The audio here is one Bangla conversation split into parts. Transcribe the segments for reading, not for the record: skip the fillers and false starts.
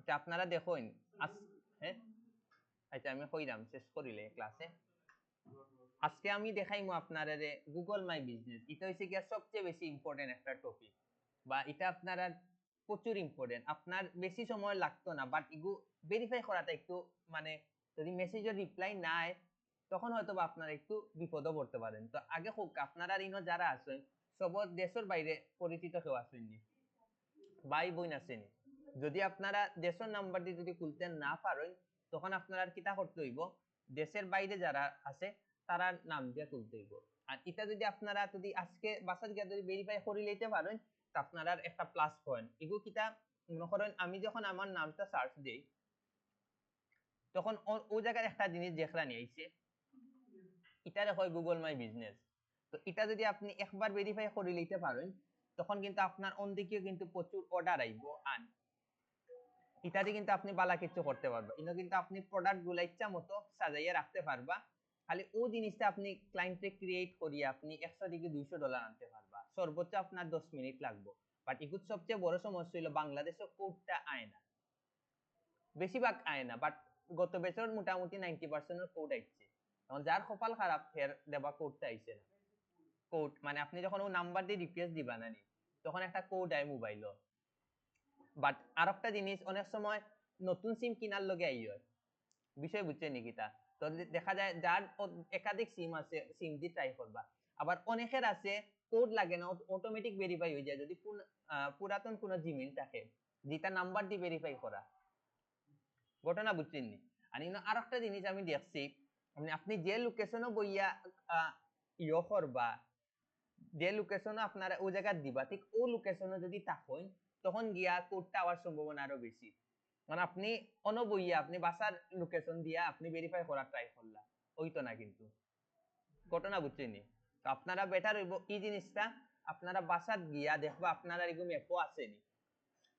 এটা আপনারা দেখুন হ্যাঁ আচ্ছা আমি কইরাম শেষ করিলে ক্লাসে আজকে আমি দেখাইমু আপনারা গুগল মাই বিজনেস এটা হইছে কি সবচেয়ে বেশি ইম্পর্টেন্ট একটা টপিক বা এটা আপনারা প্রচুর ইম্পর্টেন্ট আপনার বেশি সময় লাগতো না বাট ইগু ভেরিফাই করাটা একটু মানে যদি মেসেজের রিপ্লাই নাই তখন হয়তো বা আপনারা একটু বিপদও পড়তে পারেন তো আগে হোক আপনারা ইনো যারা আছেন সব দেশের বাইরে পরিচিত কেউ আসেননি ভাই বোন আসেনি যদি আপনারা দেশের নাম্বার দিয়ে যদি খুলতে না পারেন তখন আপনারা কিতা করতে হইব দেশের বাইরে যারা আছে তারা নাম দিয়ে খুলতে হইব আর এটা যদি আপনারা যদি আজকে বাসার গিয়ে যদি ভেরিফাই করে লইতে পারেন তা আপনারা একটা প্লাস পয়েন্ট এগো কিতা মনে করেন আমি যখন আমার নামটা সার্চ দেই তখন ও জায়গায় একটা জিনিস দেখলা নিয়ে আইছে এটারে হয় গুগল মাই বিজনেস তো এটা যদি আপনি একবার ভেরিফাই করে লইতে পারেন তখন কিন্তু আপনার অন্যদিকেও কিন্তু প্রচুর অর্ডার আইব আর ইত্যাদি কিন্তু আপনি বালা কিছু করতে পারবা কিন্তু কিন্তু আপনি প্রোডাক্ট গুলা ইচ্ছা মতো সাজাইয়া রাখতে পারবা খালি ও জিনিসটা আপনি ক্লায়েন্টে ক্রিয়েট করিয়ে আপনি 100 থেকে $200 আনতে পারবা সর্বোচ্চ আপনার 10 মিনিট লাগবে বাট ইকুত সবচেয়ে বড় সমস্যা হলো বাংলাদেশে কোডটা আয় না বেশিরভাগ আয় না বাট গত বছর মোটামুটি 90% এর কোড আইছে এখন যার কপাল খারাপ ফের দেবা কোডটা আইছে না কোড মানে আপনি যখন ও নাম্বার দিয়ে রিকোয়েস্ট দিবা না তখন একটা কোড আয় মোবাইলও বাট আরেকটা জিনিস অনেক সময় নতুন সিম কিনার লগে আই হয় বিষয় বুঝছেন নাকি তা তো দেখা যায় যার একাধিক সিম আছে সিম দিয়ে ট্রাই করবা আবার অনেকের আছে কোড লাগে না অটোমেটিক ভেরিফাই হয়ে যায় যদি পুরাতন কোনো জিমেইল থাকে যেটা নাম্বার দিয়ে ভেরিফাই করা ঘটনা বুঝছেন নি আর আরেকটা জিনিস আমি দেখছি আপনি যে লোকেশনও বইয়া ইয়ে করবা যে লোকেশন আপনারা ওই জায়গা দিবা ঠিক ও লোকেশনে যদি থাকেন তখন গিয়া কোডটা আওয়ার সম্ভাবনা আরো বেশি মানে আপনি অনবইয়া আপনি বাসার লোকেশন দিয়া আপনি ভেরিফাই করার ট্রাই করলা ওই তো না কিন্তু ঘটনা বুঝছেনি তো আপনারা বেটার হইব এই জিনিসটা আপনারা বাসাত গিয়া দেখবা আপনারা এরকম অ্যাপও আসেনি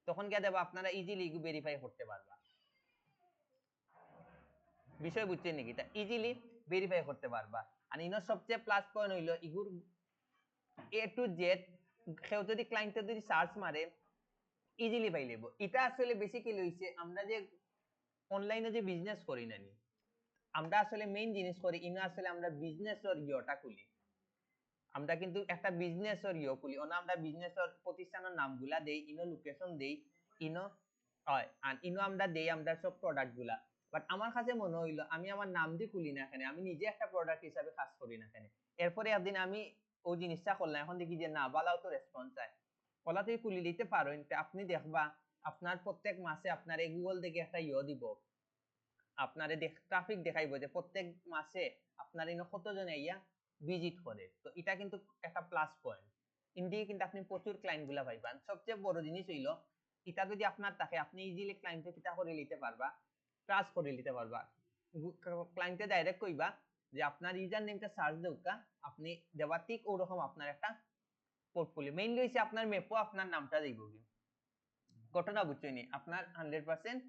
তখন গিয়া দেবা আপনারা ইজিলি ভেরিফাই করতে পারবা বিষয় বুঝছেন নাকি তা ইজিলি ভেরিফাই করতে পারবা আর ইনোর সবচেয়ে প্লাস পয়েন্ট হইলো ইগুর এ টু জেড কেউ যদি ক্লায়েন্টে যদি সার্চ মারে ইজিলি পাই লেব এটা আসলে বেসিক্যালি হইছে আমরা যে অনলাইনে যে বিজনেস করি না আমরা আসলে মেইন জিনিস করি ইনো আসলে আমরা বিজনেস এর ইয়েটা খুলি আমরা কিন্তু একটা বিজনেস এর ইয়ে খুলি ওনা আমরা বিজনেস এর প্রতিষ্ঠানের নামগুলা দেই ইনো লোকেশন দেই ইনো হয় আর ইনো আমরা দেই আমরা সব প্রোডাক্ট গুলা বাট আমার কাছে মনে হইলো আমি আমার নাম দিয়ে খুলি না এখানে আমি নিজে একটা প্রোডাক্ট হিসাবে কাজ করি না এখানে এরপরে একদিন আমি ওই জিনিসটা করলাম এখন দেখি যে না বালাও তো রেসপন্স চায় ওলা থেকে খুলি দিতে পারো আপনি দেখবা আপনার প্রত্যেক মাসে আপনার এই গুগল থেকে একটা ইয়ে দিব আপনার ট্রাফিক দেখাইবো যে প্রত্যেক মাসে আপনার ইনো কতজন আইয়া ভিজিট করে তো এটা কিন্তু একটা প্লাস পয়েন্ট ইন্ডিয়ে কিন্তু আপনি প্রচুর ক্লায়েন্ট গুলা পাইবেন সবচেয়ে বড় জিনিস হইলো এটা যদি আপনার থাকে আপনি ইজিলি ক্লায়েন্টে কিটা করে নিতে পারবা ট্রাস্ট করে নিতে পারবা ক্লায়েন্টে ডাইরেক্ট কইবা যে আপনার ইউজার নেমটা সার্চ দেউকা আপনি দেবা ঠিক ওরকম আপনার একটা পোর্টফোলিও মেইনলি হইছে আপনার মেপো আপনার নামটা দিব ঘটনা বুঝছনি আপনার 100%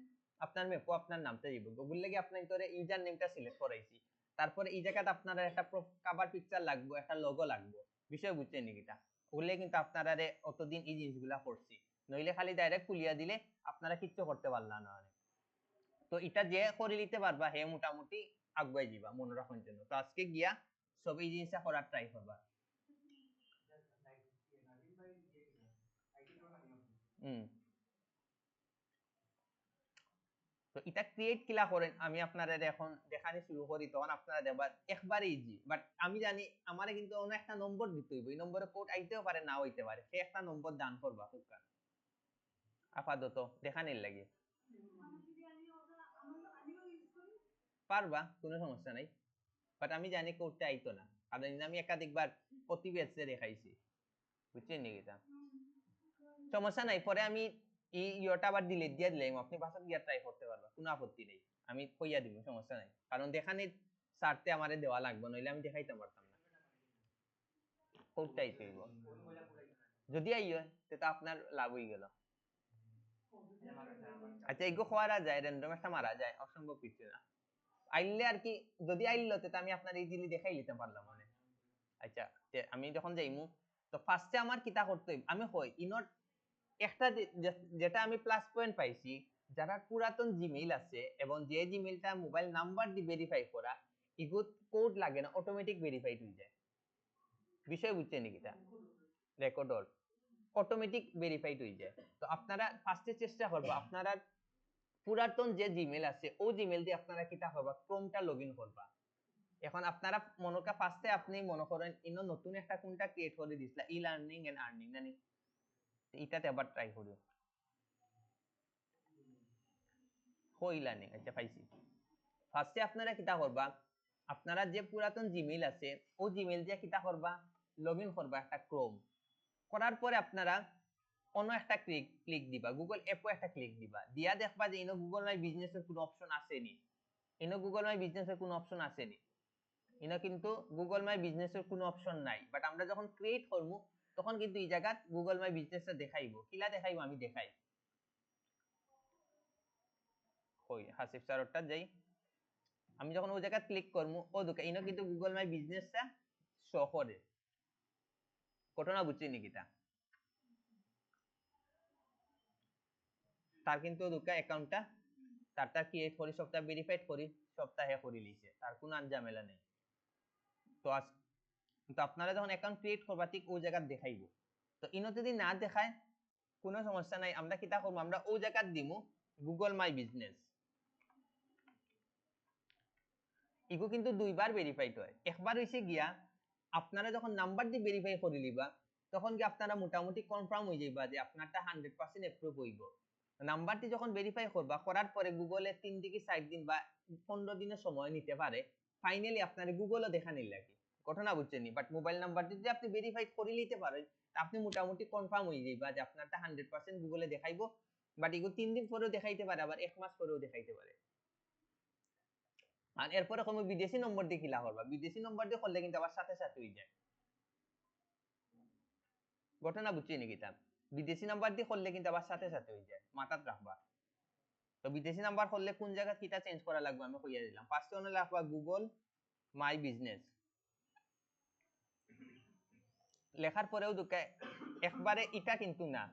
আপনার মেপো আপনার নামটা দিব গুগল লাগি আপনার ভিতরে ইউজার নেমটা সিলেক্ট করাইছি তারপরে এই জায়গাতে আপনারা একটা কভার পিকচার লাগবে একটা লোগো লাগবে বিষয় বুঝছেন নাকিটা ওগুলো কিন্তু আপনারা অতদিন এই জিনিসগুলা করছি নইলে খালি ডাইরেক্ট খুলিয়া দিলে আপনারা কিচ্ছু করতে পারলা না তো এটা যে করে নিতে পারবা হে মোটামুটি আগুয়াই দিবা মনে রাখার জন্য তো আজকে গিয়া সব এই জিনিসটা করার ট্রাই করবা হুম তো এটা ক্রিয়েট কিলা করেন আমি আপনারা এখন দেখানি শুরু করি তখন আপনারা দেখবার একবারে ইজি বাট আমি জানি আমারে কিন্তু অন্য একটা নম্বর দিতে হইব এই নম্বরে কোড আইতেও পারে নাও হইতে পারে সে একটা নম্বর দান করবা হুকা আপাতত দেখানির লাগে পারবা কোনো সমস্যা নাই বাট আমি জানি কোডটা আইতো না কারণ আমি একাধিকবার প্রতি ব্যাচে দেখাইছি বুঝছেন নাকি তা সমস্যা নাই পরে আমি এই ইয়েটা আবার ডিলিট দিয়ে দিলাম আপনি বাসাত গিয়া ট্রাই করতে পারবা কোনো আপত্তি নেই আমি কইয়া দিব সমস্যা নাই কারণ দেখানি সারতে আমারে দেওয়া লাগবে নইলে আমি দেখাইতে পারতাম না কোডটাই কইব যদি আই হয় তো আপনার লাভ হই গেল আচ্ছা এগো খোয়ারা যায় র্যান্ডম একটা মারা যায় অসম্ভব কিছু না আইলে আর কি যদি আইলো তো আমি আপনার ইজিলি দেখাই নিতে পারলাম মানে আচ্ছা আমি যখন যাইমু তো ফার্স্টে আমার কিতা করতে আমি হই ইনট একটা যেটা আমি প্লাস পয়েন্ট পাইছি যারা পুরাতন জিমেইল আছে এবং যে জিমেইলটা মোবাইল নাম্বার দিয়ে ভেরিফাই করা, ইগুত কোড লাগে না, অটোমেটিক ভেরিফাইড হয়ে যায়। বিষয় বুঝছেন কিটা? রেকর্ড অল অটোমেটিক ভেরিফাইড হয়ে যায়। তো আপনারা ফার্স্টে চেষ্টা করবো আপনারা পুরাতন যে জিমেইল আছে ও জিমেইল দিয়ে আপনারা কিটা করবা, ক্রোমটা লগইন করবা। এখন আপনারা মনোকা ফার্স্টে আপনি মনে করেন ইনো নতুন একটা কোনটা ক্রিয়েট করে দিছিলা, ই লার্নিং এন্ড আর্নিং জানি, এটাতে আবার ট্রাই করি। ই লার্নিং, আচ্ছা পাইছি। ফার্স্টে আপনারা কিটা করবা, আপনারা যে পুরাতন জিমেইল আছে ও জিমেইল দিয়ে কিটা করবা, লগইন করবা একটা ক্রোম। করার পরে আপনারা অন্য একটা ক্লিক দিবা, গুগল অ্যাপও একটা ক্লিক দিবা, দিয়া দেখবা যে ইনো গুগল মাই বিজনেসের কোনো অপশন আসেনি। ইনো গুগল মাই বিজনেসের কোনো অপশন আসেনি। ইনো কিন্তু গুগল মাই বিজনেসের কোনো অপশন নাই। বাট আমরা যখন ক্রিয়েট করব তখন কিন্তু এই জায়গাত গুগল মাই বিজনেসটা দেখাইবো। কিলা দেখাইবো আমি দেখাই। কই হাসিফ স্যারটা যাই, আমি যখন ওই জায়গা ক্লিক করব ও দেখো ইনো কিন্তু গুগল মাই বিজনেসটা শো করে। ঘটনা বুঝছেন কিটা? তার কিন্তু দুকা অ্যাকাউন্টটা তারটা ক্রিয়েট করি, সবটা ভেরিফাইড করি, সপ্তাহে করে লিছে, তার কোনো ঝামেলা নেই। তো তো আপনারা যখন অ্যাকাউন্ট ক্রিয়েট করবা ঠিক ওই জায়গা দেখাইবো। তো ইনো যদি না দেখায় কোনো সমস্যা নাই, আমরা কিটা করব, আমরা ওই জায়গা দিমু গুগল মাই বিজনেস। ইগো কিন্তু দুইবার ভেরিফাইড হয়। একবার হইছে গিয়া আপনারা যখন নাম্বার দিয়ে ভেরিফাই করে লিবা তখন কি আপনারা মোটামুটি কনফার্ম হয়ে যাইবা যে আপনারটা 100% অ্যাপ্রুভ হইব। নাম্বারটি যখন ভেরিফাই করবা, করার পরে গুগলে 3 থেকে 7 দিন বা 15 দিনের সময় নিতে পারে ফাইনালি আপনার গুগলও দেখা নিল লাগে। ঘটনা বুঝছেন নি? বাট মোবাইল নাম্বার যদি আপনি ভেরিফাই করে নিতে পারেন আপনি মোটামুটি কনফার্ম হয়ে যাইবা যে আপনারটা 100% গুগলে দেখাইবো। বাট এগুলো 3 দিন পরেও দেখাইতে পারে, আবার 1 মাস পরেও দেখাইতে পারে। আর এরপরে কোনো বিদেশি নম্বর দিয়ে কিলা করবা, বিদেশি নম্বর দিয়ে করলে কিন্তু আবার সাথে সাথে হয়ে যায়। ঘটনা বুঝছেন নাকি? তা বিদেশি নাম্বার দিয়ে করলে কিন্তু আবার সাথে সাথে হয়ে যায়, মাথাত রাখবা। তো বিদেশি নাম্বার করলে কোন জায়গা কিটা চেঞ্জ করা লাগবে আমি কইয়া দিলাম। ফার্স্টে ওনে রাখবা গুগল মাই বিজনেস, লেখার পরেও দুকে একবারে এটা কিন্তু না,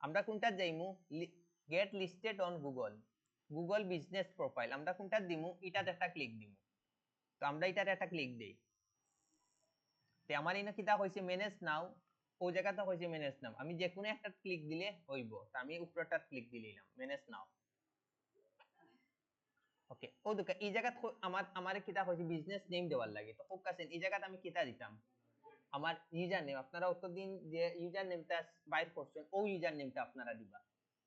আমরা কোনটা যাইমু, get listed on Google, Google business profile, আমরা কোনটা দিমু, এটাতে একটা ক্লিক দিমু। তো আমরা এটাতে একটা ক্লিক দেই, তে আমার এনে কিটা কইছে ম্যানেজ নাও, ওই জায়গাটা কইছে ম্যানেজ নাও, আমি যে কোনো একটা ক্লিক দিলে হইব। তো আমি উপরটা ক্লিক দিলাম ম্যানেজ নাও। ওকে, ও দুকা এই জায়গা আমারে কিটা কইছে বিজনেস নেম দেওয়ার লাগে। তো খুব কাছে এই জায়গাটা আমি কিটা দিতাম, আমার ইউজার নেম, আপনারা অতদিন যে ইউজার নেমটা বাইর করছেন ও ইউজার নেমটা আপনারা দিবা।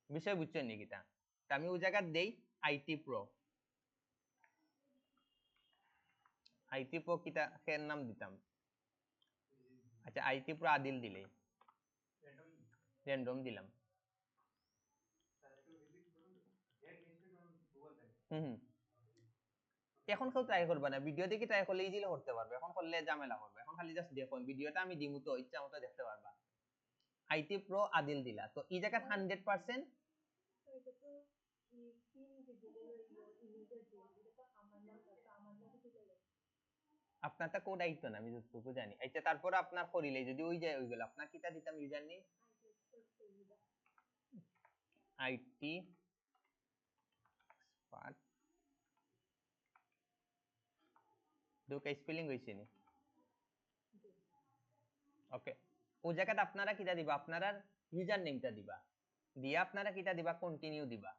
বিষয় বুঝছেন নি কিটা? তো আমি ওই জায়গা দেই আইটি প্রো, আইটি প্রো কিটা এর নাম দিতাম, আচ্ছা আইটি প্রো আদিল দিলে র্যান্ডম দিলাম। হুম, এখন কেউ ট্রাই করবে না, ভিডিও দেখে ট্রাই করলে ইজিলি করতে পারবে, এখন করলে ঝামেলা করবে। এখন খালি জাস্ট দেখুন ভিডিওটা আমি দিমু তো ইচ্ছা মতো দেখতে পারবা। আইটি প্রো আদিল দিলা, তো এই জায়গা 100% আপনারটা কোড আইতো না আমি যতটুকু জানি। আচ্ছা তারপর আপনার করিলে যদি ওই যায় ওইগুলো আপনার কিটা দিতাম ইউজার নেম আইটি পার্ট দুটো স্পেলিং হইছে নি। ওকে, ওই জায়গাটা আপনারা কিটা দিবা, আপনারা ইউজার নেমটা দিবা, দিয়া আপনারা কিটা দিবা কন্টিনিউ দিবা।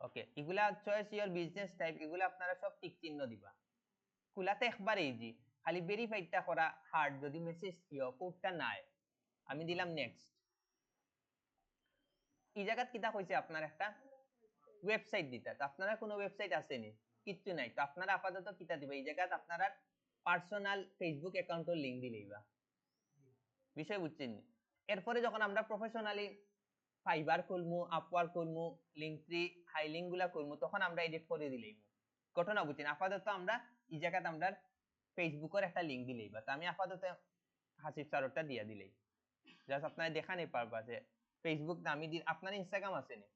ওকে, এগুলা চয়েস ইওর বিজনেস টাইপ, এগুলা আপনারা সব টিক চিহ্ন দিবা। কুলাতে একবারে ইজি, খালি ভেরিফাইডটা করা হার্ড যদি মেসেজ কোডটা নাই। আমি দিলাম নেক্সট। এই জায়গাত কিটা কইছে আপনার একটা ওয়েবসাইট দিতা, তো আপনারা কোনো ওয়েবসাইট আসেনি, কিচ্ছু নাই। তো আপনারা আপাতত কিটা দিবা, এই জায়গাত আপনারা পার্সোনাল ফেসবুক অ্যাকাউন্টের লিংক দিলেইবা। বিষয় বুঝছেন? এরপরে যখন আমরা প্রফেশনালি ফাইবার খুলমু, আপওয়ার্ক খুলমু, লিঙ্কট্রি হাইলিং গুলা খুলমু তখন আমরা এডিট করে দিলেই। ঘটনা বুঝছেন? আপাতত আমরা এই জায়গাতে আমরা ফেসবুকের একটা লিংক দিলেই বা, আমি আপাতত হাসিফ স্যারটা দিয়া দিলেই জাস্ট আপনারা দেখানি পারবা যে ফেসবুক নামি দিন। আপনার ইনস্টাগ্রাম আছে নি?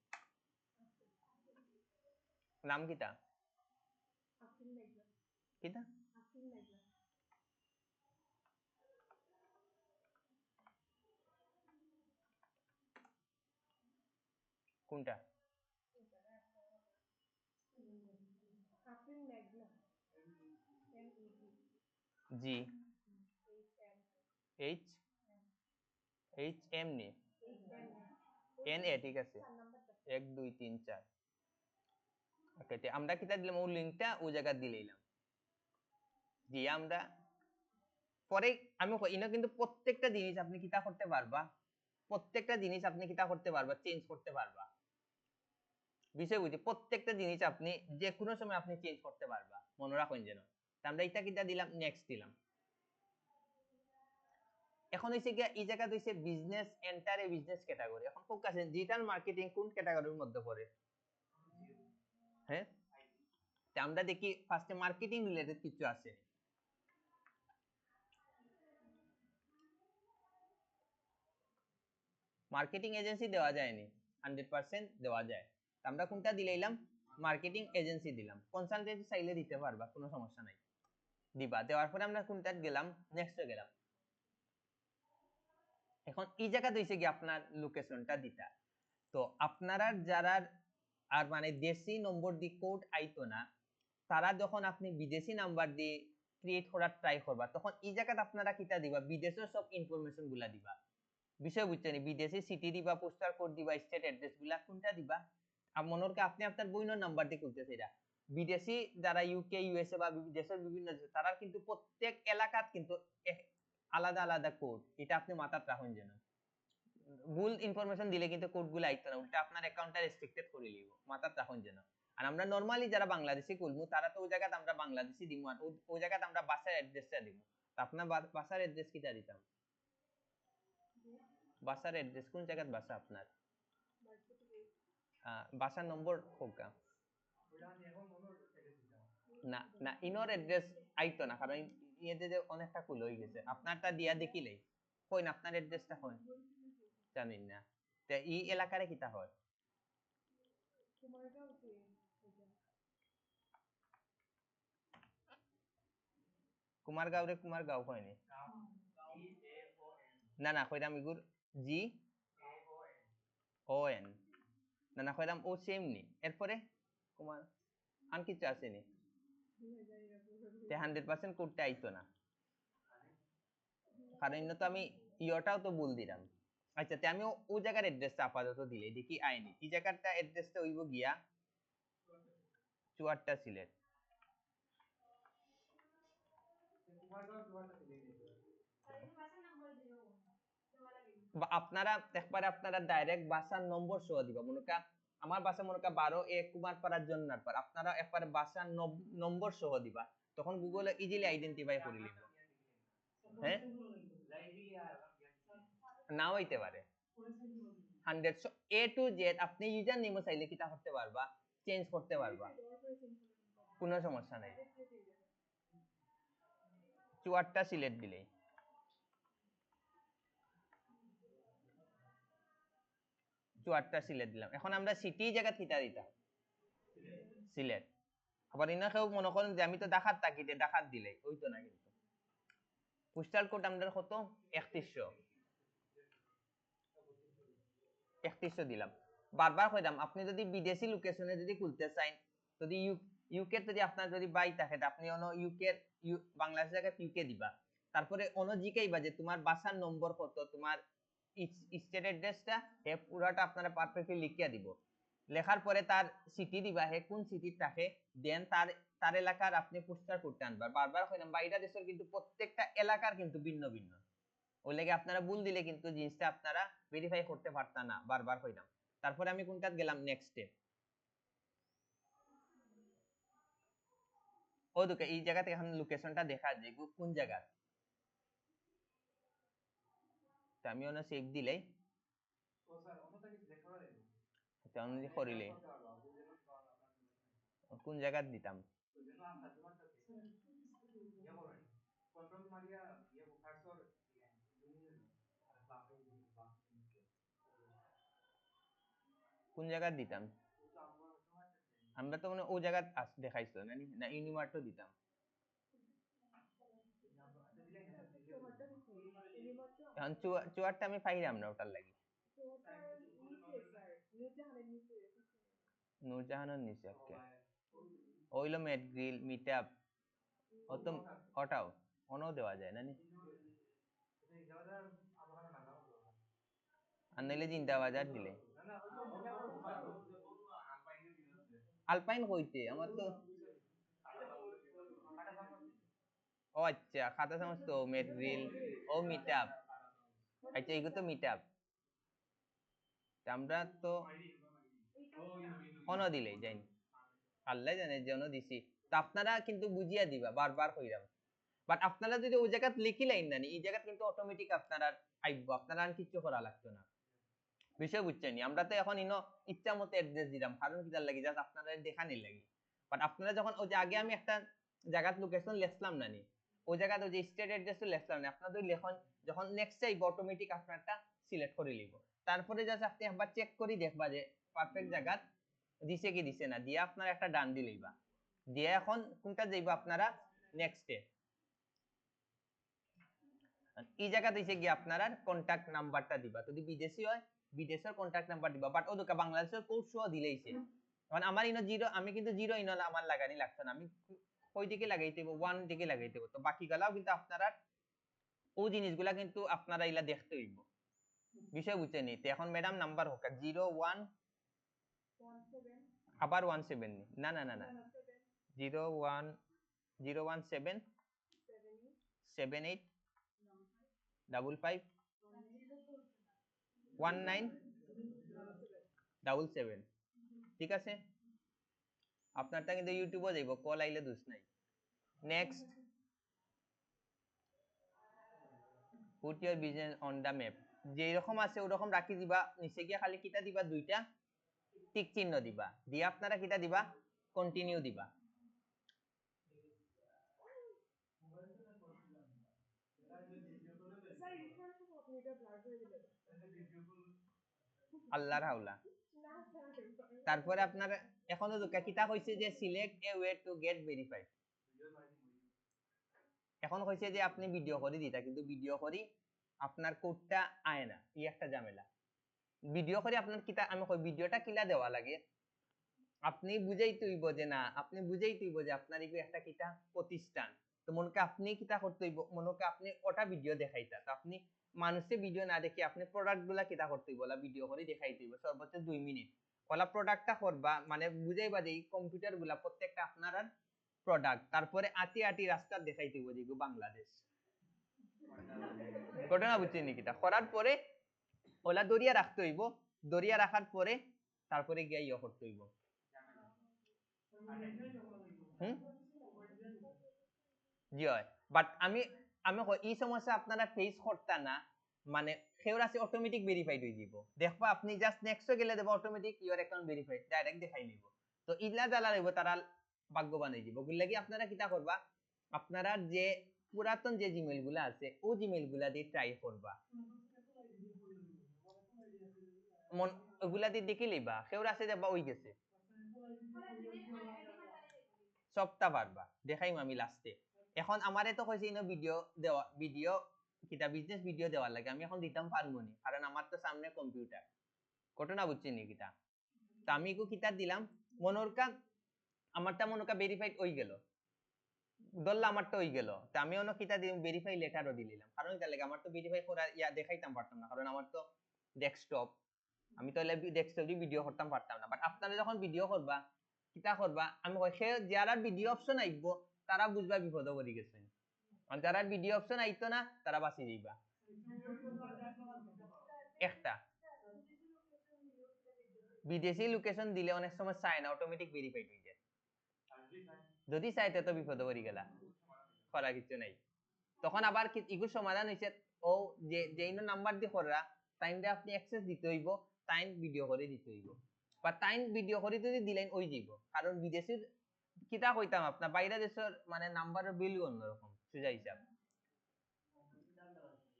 নাম কিটা? কিটা? কোনটা? জি এইচ এইচ এম নি এন এ ঠিক আছে 1 2 3 4 ওকে আমরা কিটা দিলাম ও লিংকটা ও জায়গা দিলাম দিয়ে আমরা পরে আমি ইনো কিন্তু প্রত্যেকটা জিনিস আপনি কিটা করতে পারবা প্রত্যেকটা জিনিস আপনি কিটা করতে পারবা চেঞ্জ করতে পারবা বিষয় বুঝি প্রত্যেকটা জিনিস আপনি যে কোনো সময় আপনি চেঞ্জ করতে পারবা মনে রাখুন যেন আমরা এটা কিটা দিলাম নেক্সট দিলাম এখন হইছে কি এই জায়গা হইছে business enter a business category এখন ফোকাস আছে ডিজিটাল মার্কেটিং কোন ক্যাটাগরির মধ্যে পড়ে হ্যাঁ তা আমরা দেখি ফার্স্টে মার্কেটিং রিলেটেড কিছু আছে মার্কেটিং এজেন্সি দেওয়া যায়নি 100% দেওয়া যায় আমরা কোনটা দিলাম মার্কেটিং এজেন্সি দিলাম কনসালটেন্সি চাইলে দিতে পারবা কোনো সমস্যা নাই দিবা দেওয়ার পরে আমরা কোনটা গেলাম নেক্সটে গেলাম এখন এই জায়গা হইছে কি আপনার লোকেশনটা দিতা তো আপনারা যারা আর মানে দেশি নম্বর দি কোড আইতো না তারা যখন আপনি বিদেশি নাম্বার দিয়ে ক্রিয়েট করার ট্রাই করবা তখন এই জায়গাতে আপনারা কিটা দিবা বিদেশের সব ইনফরমেশন গুলা দিবা বিষয় বুঝছেন বিদেশি সিটি দিবা পোস্টাল কোড দিবা স্টেট অ্যাড্রেস গুলা কোনটা দিবা আর মনোরকে আপনি আপনার বইনের নাম্বার দিয়ে খুলতেছে এটা বিদেশি যারা ইউকে ইউএসএ বা দেশের বিভিন্ন তারা কিন্তু প্রত্যেক এলাকাত কিন্তু আলাদা আলাদা কোড এটা আপনি মাথায় রাখুন যেন ভুল ইনফরমেশন দিলে কিন্তু কোডগুলো আইতো না উল্টা আপনার অ্যাকাউন্টটা রেস্ট্রিক্টেড করে লিব মাথায় রাখুন যেন আর আমরা নরমালি যারা বাংলাদেশি করবো তারা তো ওই জায়গাতে আমরা বাংলাদেশি দিব আর ওই জায়গাতে আমরা বাসার অ্যাড্রেসটা দিব আপনার বাসার অ্যাড্রেস কিটা দিতাম বাসার অ্যাড্রেস কোন জায়গাত বাসা আপনার বাসার নম্বর হোকা না না ইনোর অ্যাড্রেস আইতো না কারণ ইয়েতে যে অনেকটা কুল হয়ে গেছে আপনারটা দিয়া দেখিলেই কই না আপনার অ্যাড্রেসটা হয় জানেন না তে এই এলাকারে কিটা হয় কুমারগাঁও হয়নি না না কইরাম ইগুর জি ও এন না না কইরাম ও সেম নি এরপরে কুমার আন কিছু আসেনি তে 100% কোডটা আইতো না কারণ তো আমি ইয়োটাও তো ভুল দিলাম আচ্ছা তে আমি ও জায়গার অ্যাড্রেসটা আপাতত দিলে দেখি আইনি এই জায়গাটা অ্যাড্রেসটা হইব গিয়া চুয়াট্টা সিলেট আপনারা একবার আপনারা ডাইরেক্ট বাসার নম্বর সহ দিবা মনে কা আমার বাসা মনে কা 12 কুমারপাড়ার জন্নার পর আপনারা একবার বাসার নম্বর সহ দিবা তখন গুগলে ইজিলি আইডেন্টিফাই করে নিব হ্যাঁ নাও হইতে পারে 100 এ টু জেড আপনি ইউজার নেমও চাইলে কিটা করতে পারবা চেঞ্জ করতে পারবা কোনো সমস্যা নাই চুয়াট্টা সিলেট দিলেই চুয়াট্টা সিলেট দিলাম এখন আমরা সিটি জায়গা কিটা দিতাম সিলেট আবার ইনা কেউ মনে করেন যে আমি তো ডাকাত থাকি ডাকাত দিলেই ওই তো না কিন্তু পোস্টাল কোড আমাদের কত 3100 দিলাম বারবার কইলাম আপনি যদি বিদেশি লোকেশনে যদি খুলতে চান যদি ইউকে যদি আপনার যদি বাই থাকে আপনি অন ইউকে বাংলাদেশ জায়গায় ইউকে দিবা তারপরে অন জিকাইবা যে তোমার বাসার নম্বর কত তোমার স্টেট অ্যাড্রেসটা হে পুরাটা আপনারা পারফেক্টলি লিখিয়া দিব লেখার পরে তার সিটি দিবা হে কোন সিটির থাকে দেন তার তার এলাকার আপনি পোস্টার করতে আনবা বারবার কইলাম বাইরা দেশের কিন্তু প্রত্যেকটা এলাকার কিন্তু ভিন্ন ভিন্ন ওই লাগে আপনারা ভুল দিলে কিন্তু জিনিসটা আপনারা ভেরিফাই করতে পারতা না বারবার কইলাম তারপরে আমি কোনটা গেলাম নেক্সট স্টেপ ও দুকে এই জায়গা থেকে এখন লোকেশনটা দেখা যায় কোন জায়গা তো আমি ওনা সেভ দিলেই ও স্যার অন্যটাকে দেখতে পারে এটা অনুযায়ী করিলে কোন জায়গা দিতাম কন্ট্রোল মারিয়া ইয়ে কার্সর কোন জায়গা দিতাম আমরা তো মানে ও জায়গা দেখাইছো না ইউনিমার্টও দিতাম এখন চুয়ারটা আমি পাইলাম না ওটার লাগি নূরজাহানের নিচে ওকে ওইলো মেট গ্রিল মিটআপ অত ওটাও অনও দেওয়া যায় না নি আর নইলে জিন্দা বাজার দিলে আলপাইন কইতে আমার তো ও আচ্ছা খাতা চামচ তো মেট গ্রিল ও মিটআপ আচ্ছা এগুলো তো মিটআপ আমরা তো অনও দিলেই যাই আল্লাহ জানে যে অনও দিছি তো আপনারা কিন্তু বুঝিয়া দিবা বারবার কইরাম বাট আপনারা যদি ওই জায়গা লিখি লাইন না এই জায়গা কিন্তু অটোমেটিক আপনারা আইব আপনারা আর কিছু করা লাগতো না বিষয় বুঝছেন আমরা তো এখন ইনো ইচ্ছা মতো অ্যাড্রেস দিলাম কারণ কি তার লাগি জাস্ট আপনারা দেখানি লাগি বাট আপনারা যখন ওই যে আগে আমি একটা জায়গার লোকেশন লিখলাম না নি ওই জায়গাতে যে স্টেট অ্যাড্রেস তো লিখলাম না আপনাদের লেখন যখন নেক্সট চাইব অটোমেটিক আপনারটা সিলেক্ট করে লিব তারপরে জাস্ট আপনি একবার চেক করি দেখবা যে পারফেক্ট জায়গা দিছে কি দিছে না দিয়ে আপনারা একটা ডান দিলেইবা দিয়ে এখন কোনটা যাইব আপনারা নেক্সটে এই জায়গা দিছে কি আপনারা কন্টাক্ট নাম্বারটা দিবা যদি বিদেশি হয় বিদেশের কন্টাক্ট নাম্বার দিবা বাট ওদুকা বাংলাদেশের কোড শো দিলেইছে মানে আমার ইনো জিরো আমি কিন্তু জিরো ইনো আমার লাগানি লাগতো না আমি কই দিকে লাগাইতে হইব 1 দিকে লাগাইতে হইব তো বাকি গলাও কিন্তু আপনারা ও জিনিসগুলা কিন্তু আপনারা ইলা দেখতে হইব বিষয় বুঝতে নিতে এখন ম্যাডাম নাম্বার হোক 01 আবার 17 না না না না 01 017 78 55 1977 ঠিক আছে আপনারটা কিন্তু ইউটিউবে যাইব কল আইলে দোষ নাই next put your business on the map যে রকম আছে ওরকম রাখি দিবা নিচে গিয়া খালি কিটা দিবা দুইটা টিক চিহ্ন দিবা দিয়ে আপনারা কিটা দিবা কন্টিনিউ দিবা আল্লাহর হাওলা তারপরে আপনার এখনো তো কিতা কইছে যে select a way to get verified এখন কইছে যে আপনি ভিডিও করে দিতা কিন্তু ভিডিও করি আপনার কোডটা আয় না এই একটা ঝামেলা ভিডিও করে আপনার কিতা আমি কই ভিডিওটা কিলা দেওয়া লাগে আপনি বুঝাইতে হইব যে না আপনি বুঝাইতে হইব যে আপনার এই একটা কিতা প্রতিষ্ঠান তো মনকে আপনি কিতা করতে হইব মনকে আপনি ওটা ভিডিও দেখাইতা তো আপনি মানুষে ভিডিও না দেখে আপনি প্রোডাক্ট গুলা কিতা করতে হইব ভিডিও করে দেখাইতে হইব সর্বোচ্চ 2 মিনিট ওলা প্রোডাক্টটা করবা মানে বুঝাইবা যে এই কম্পিউটার গুলা প্রত্যেকটা আপনার প্রোডাক্ট তারপরে আটি আটি রাস্তা দেখাইতে হইব যে বাংলাদেশ ঘটনা বুঝছেন কিটা করার পরে ওলা দরিয়া রাখতে হইব দরিয়া রাখার পরে তারপরে গিয়ে ইয়ে করতে হইব জি হয় বাট আমি আমি এই সমস্যা আপনারা ফেস করতা না মানে সেওর আছে অটোমেটিক ভেরিফাইড হয়ে যাব দেখবা আপনি জাস্ট নেক্সট গেলে দেব automatic your account verified direct দেখাই নিব তো ইলা জ্বালা লইব তারা ভাগ্যবান হয়ে যাব বুঝলে কি আপনারা কিটা করবা আপনারা যে পুরাতন যে জিমেইল গুলা আছে ও জিমেইল গুলা দিয়ে ট্রাই করবা মন ওগুলা দিয়ে দেখে লিবা সেওর আছে যাবা ওই গেছে সবটা পারবা দেখাইম আমি লাস্টে এখন আমারে তো কইছে ইনো ভিডিও দেওয়া ভিডিও কিটা বিজনেস ভিডিও দেওয়ার লাগে আমি এখন দিতাম পারবো নি কারণ আমার তো সামনে কম্পিউটার ঘটনা বুঝছেন নি কিটা তো আমি কো কিটা দিলাম মনোরকা আমারটা মনোকা ভেরিফাইড হই গেল দল্লা আমারটা হই গেল তো আমি অন্য কিটা দিম ভেরিফাই লেটারও দিলাম কারণ এটা লাগে আমার তো ভেরিফাই করা ইয়া দেখাইতাম পারতাম না কারণ আমার তো ডেস্কটপ আমি তো ডেস্কটপ দিয়ে ভিডিও করতাম পারতাম না বাট আপনারা যখন ভিডিও করবা কিতা করবা আমি কই সে যারা ভিডিও অপশন আইব তারা বুঝবা বিপদ পড়ি গেছে আর যারা ভিডিও অপশন আইতো না তারা বাঁচি যাইবা একটা বিদেশি লোকেশন দিলে অনেক সময় চায় না অটোমেটিক ভেরিফাইড হয়ে যায় যদি চাইতে তো বিপদ পড়ি গেলা করা কিছু নাই তখন আবার ইগু সমাধান হইছে ও যে যেইন নাম্বার দি কররা টাইমটা আপনি অ্যাক্সেস দিতে হইব টাইম ভিডিও করে দিতে হইব বা টাইম ভিডিও করে যদি দিলেন ওই দিব কারণ বিদেশির কিতা কইতাম আপনার বাইরে দেশের মানে নাম্বারের ভ্যালু অন্যরকম সোজা হিসাব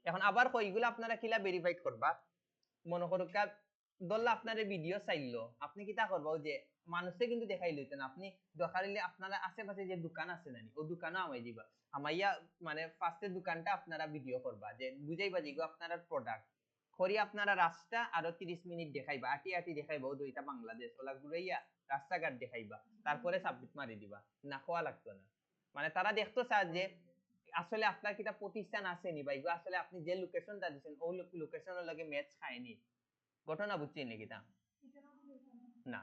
এখন আবার কইগুলো আপনারা কিলা ভেরিফাইড করবা মনে করো দল্লা আপনার ভিডিও চাইলো আপনি কিতা করবা যে মানুষে কিন্তু দেখাই লইতেন আপনি দরকার হইলে আপনারা আশেপাশে যে দোকান আছে নানি ও দোকানও আমাই দিবা আমাইয়া মানে ফার্স্টের দোকানটা আপনারা ভিডিও করবা যে বুঝাইবা যে আপনারা প্রোডাক্ট করি আপনারা রাস্তা আরো 30 মিনিট দেখাইবা, আটি আটি দেখাইবা, ও দুইটা বাংলাদেশ ওলা ঘুরাইয়া রাস্তাঘাট দেখাইবা, তারপরে সাবমিট মারি দিবা, না খোয়া লাগতো না। মানে তারা দেখতো স্যার যে আসলে আপনার কিটা প্রতিষ্ঠান আসেনি বা এগুলো আসলে আপনি যে লোকেশনটা দিচ্ছেন ওই লোকেশনের লগে ম্যাচ খায়নি, ঘটনা বুঝছেন নাকি? তা না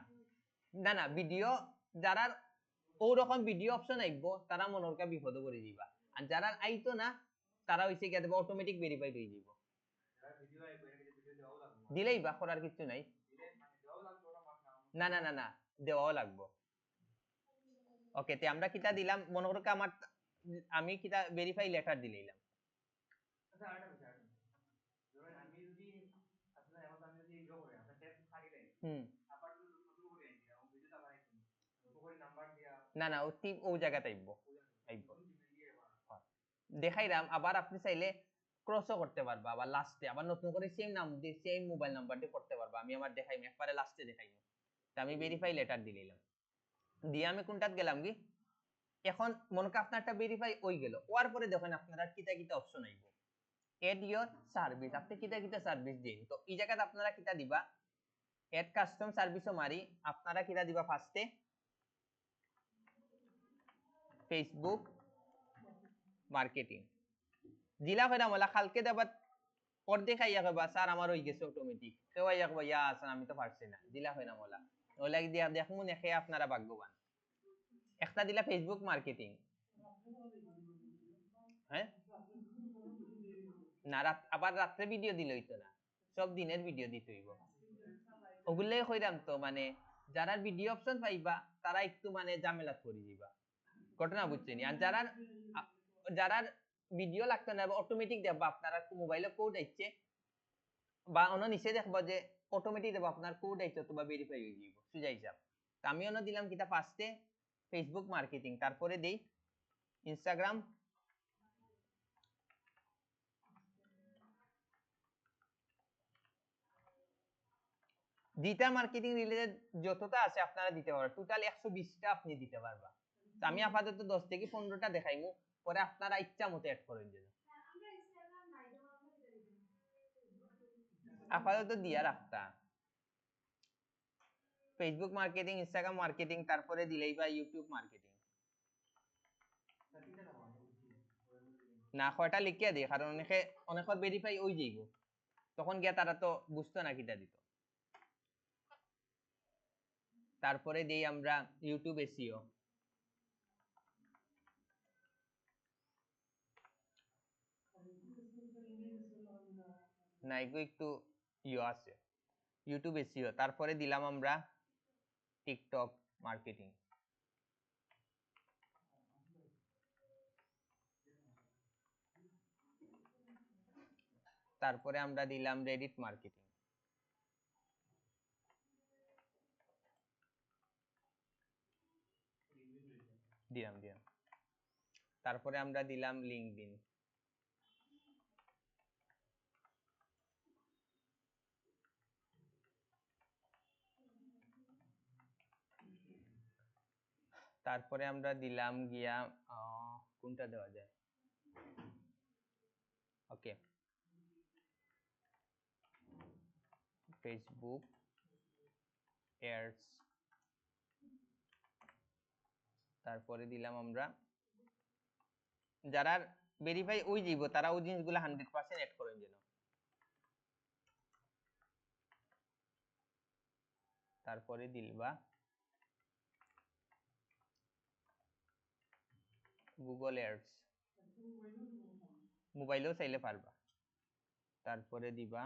না না, ভিডিও যারা ওরকম ভিডিও অপশন আইব তারা মনরকা বিপদ করে দিবা, আর যারা আইতো না তারা হইছে গিয়ে দেব অটোমেটিক ভেরিফাইড হয়ে যাব। দিলেই বা করার কিছু নাই। না না না না, দেওয়াও লাগবো। ওকে, তে আমরা কিটা দিলাম মনে করো আমার, আমি কিটা ভেরিফাই লেটার দিলাম। আচ্ছা আরেকটা বিষয়, ধরেন আমি যদি আসলে এখন আমি যদি ইগো করে আমরা টেস্ট ছাড়ি দেই, আবার যদি নতুন করে আইছি এবং ভিডিওটা বানাইছি নতুন করে নাম্বার দিয়া, না না ওই ও জায়গাতে আইব আইব দেখাইলাম। আবার আপনি চাইলে ক্রসও করতে পারবা, আবার লাস্টে আবার নতুন করে সেম নাম দিয়ে সেম মোবাইল নাম্বার দিয়ে করতে পারবা। আমি আমার দেখাইম একবারে লাস্টে দেখাইম। তা আমি ভেরিফাই লেটার দিলাম, দিয়ে আমি কোনটাত গেলাম কি, এখন মনে করেন আপনার একটা ভেরিফাই হই গেল, ওর পরে দেখেন আপনারা কিটা কিটা অপশন আইব, এড ইওর সার্ভিস, আপনি কিটা কিটা সার্ভিস দিন। তো এই জায়গাতে আপনারা কিটা দিবা, এড কাস্টম সার্ভিসও মারি, আপনারা কিটা দিবা ফার্স্টে ফেসবুক মার্কেটিং জিলা কইরা মলা কালকে দেবা অর্ধেক আইয়া কইবা স্যার আমার হই গেছে অটোমেটিক, কেউ আইয়া কইবা ইয়া আছেন আমি তো পারছি না, জিলা কইরা মলা ওলা দিয়া দেখমু নেখে আপনারা ভাগ্যবান। একটা দিলা ফেসবুক মার্কেটিং, হ্যাঁ না রাত আবার রাত্রে ভিডিও দিলে হইতো না, সব দিনের ভিডিও দিতে হইব। ওগুলাই কইরাম তো, মানে যারা ভিডিও অপশন পাইবা তারা একটু মানে ঝামেলা করে দিবা, ঘটনা বুঝছেন? আর যারা যারা ভিডিও লাগতো না অটোমেটিক দেখবা আপনারা মোবাইলে কোড আইছে বা অন্য নিচে দেখবা যে অটোমেটিক দেখবা আপনার কোড আইছে অথবা ভেরিফাই হয়ে যাইব সুজা হিসাব। তো আমি অন্য দিলাম কিটা ফার্স্টে ফেসবুক মার্কেটিং, তারপরে দেই ইনস্টাগ্রাম, ডিজিটাল মার্কেটিং রিলেটেড যতটা আছে আপনারা দিতে পারবেন, টোটাল 120টা আপনি দিতে পারবা। তো আমি আপাতত 10 থেকে 15টা দেখাইমু, পরে আপনারা ইচ্ছা মতো অ্যাড করেন দিন। আপাতত দিয়া রাখতা ফেসবুক মার্কেটিং, ইনস্টাগ্রাম মার্কেটিং, তারপরে দিলেই বা ইউটিউব মার্কেটিং। না কয়টা লিখিয়া দিই, কারণ অনেকে অনেকত ভেরিফাই হই যাইব, তখন গিয়া তারা তো বুঝতো না কিটা দিত। তারপরে দেই আমরা ইউটিউব এসইও, না এগো একটু ইয়ে আছে ইউটিউব এসইও। তারপরে দিলাম আমরা টিকটক মার্কেটিং, তারপরে আমরা দিলাম রেডিট মার্কেটিং, দিলাম দিলাম। তারপরে আমরা দিলাম লিঙ্কডইন, তারপরে আমরা দিলাম গিয়া কোনটা দেওয়া যায়, ওকে ফেসবুক অ্যাডস, তারপরে দিলাম আমরা যারা ভেরিফাই ওই যাইব তারা ওই জিনিসগুলো 100% অ্যাড করেন যেন। তারপরে দিলবা গুগল অ্যাডস, মোবাইলেও চাইলে পারবা। তারপরে দিবা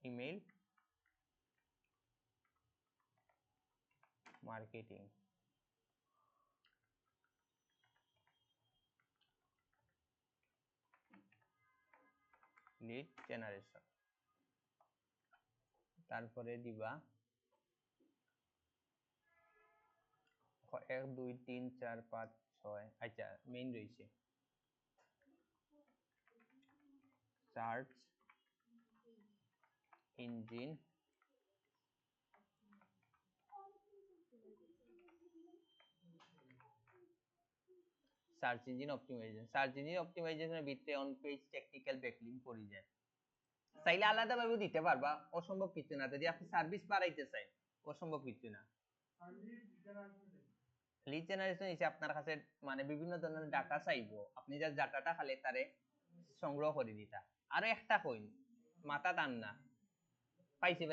ইমেল মার্কেটিং, লিড জেনারেশন, তারপরে দিবা 1 2 3 4 5 6, আচ্ছা মেইন রয়েছে সার্চ ইঞ্জিন সার্চ ইঞ্জিন অপটিমাইজেশনের ভিতরে অন পেজ টেকনিক্যাল ব্যাকলিংক পড়ি যায়। চাইলে আলাদাভাবে দিতে পারবা, অসম্ভব কিছু না। যদি আপনি সার্ভিস বাড়াইতে চাই, অসম্ভব কিছু না। লিড জেনারেশন হিসেবে আপনার কাছে মানে বিভিন্ন ধরনের ডাটা চাইবো, আপনি যা ডাটাটা খালি তারে সংগ্রহ করে দিতা। আরো একটা কইন, মাথা টান না। পাইছি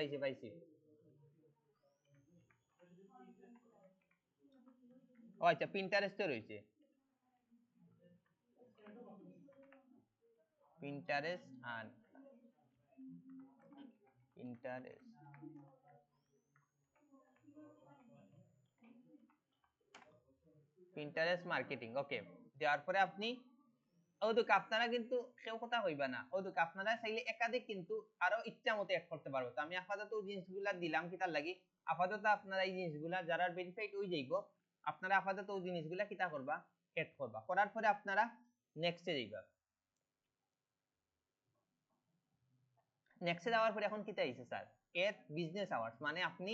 ও আচ্ছা, পিন্টারেস্টে রয়েছে। পিন্টারেস্ট মার্কেটিং, ওকে। দেওয়ার পরে আপনি ওদুক আপনারা কিন্তু কেউ কথা হইবা না, ওদুক আপনারা চাইলে একাধিক কিন্তু আরো ইচ্ছা মতো অ্যাড করতে পারবো। তো আমি আপাতত ওই জিনিসগুলা দিলাম কিতার লাগি, আপাতত আপনারা এই জিনিসগুলা যারা ভেরিফাইড হই যাইব, আপনারা আপাতত ওই জিনিসগুলা কিতা করবা, অ্যাড করবা। করার পরে আপনারা নেক্সটে যাইবা। নেক্সটে যাওয়ার পরে এখন কিতা আইছে স্যার, এট বিজনেস আওয়ার্স, মানে আপনি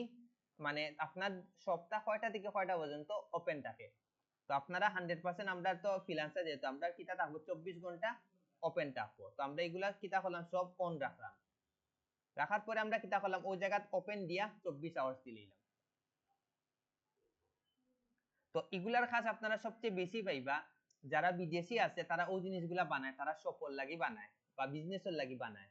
মানে আপনার সপ্তাহ কয়টা থেকে কয়টা পর্যন্ত ওপেন থাকে। তো আপনারা 100% আমরা তো ফ্রিল্যান্সার, যেহেতু আমরা কিতা থাকবো 24 ঘন্টা ওপেন থাকবো। তো আমরা এগুলা কিতা করলাম, সব অন রাখলাম। রাখার পরে আমরা কিতা করলাম, ওই জায়গা ওপেন দিয়া 24 আওয়ার্স দিলাম। তো এগুলার কাজ আপনারা সবচেয়ে বেশি পাইবা যারা বিদেশি আছে, তারা ওই জিনিসগুলা বানায়, তারা সফল লাগি বানায় বা বিজনেসের লাগি বানায়।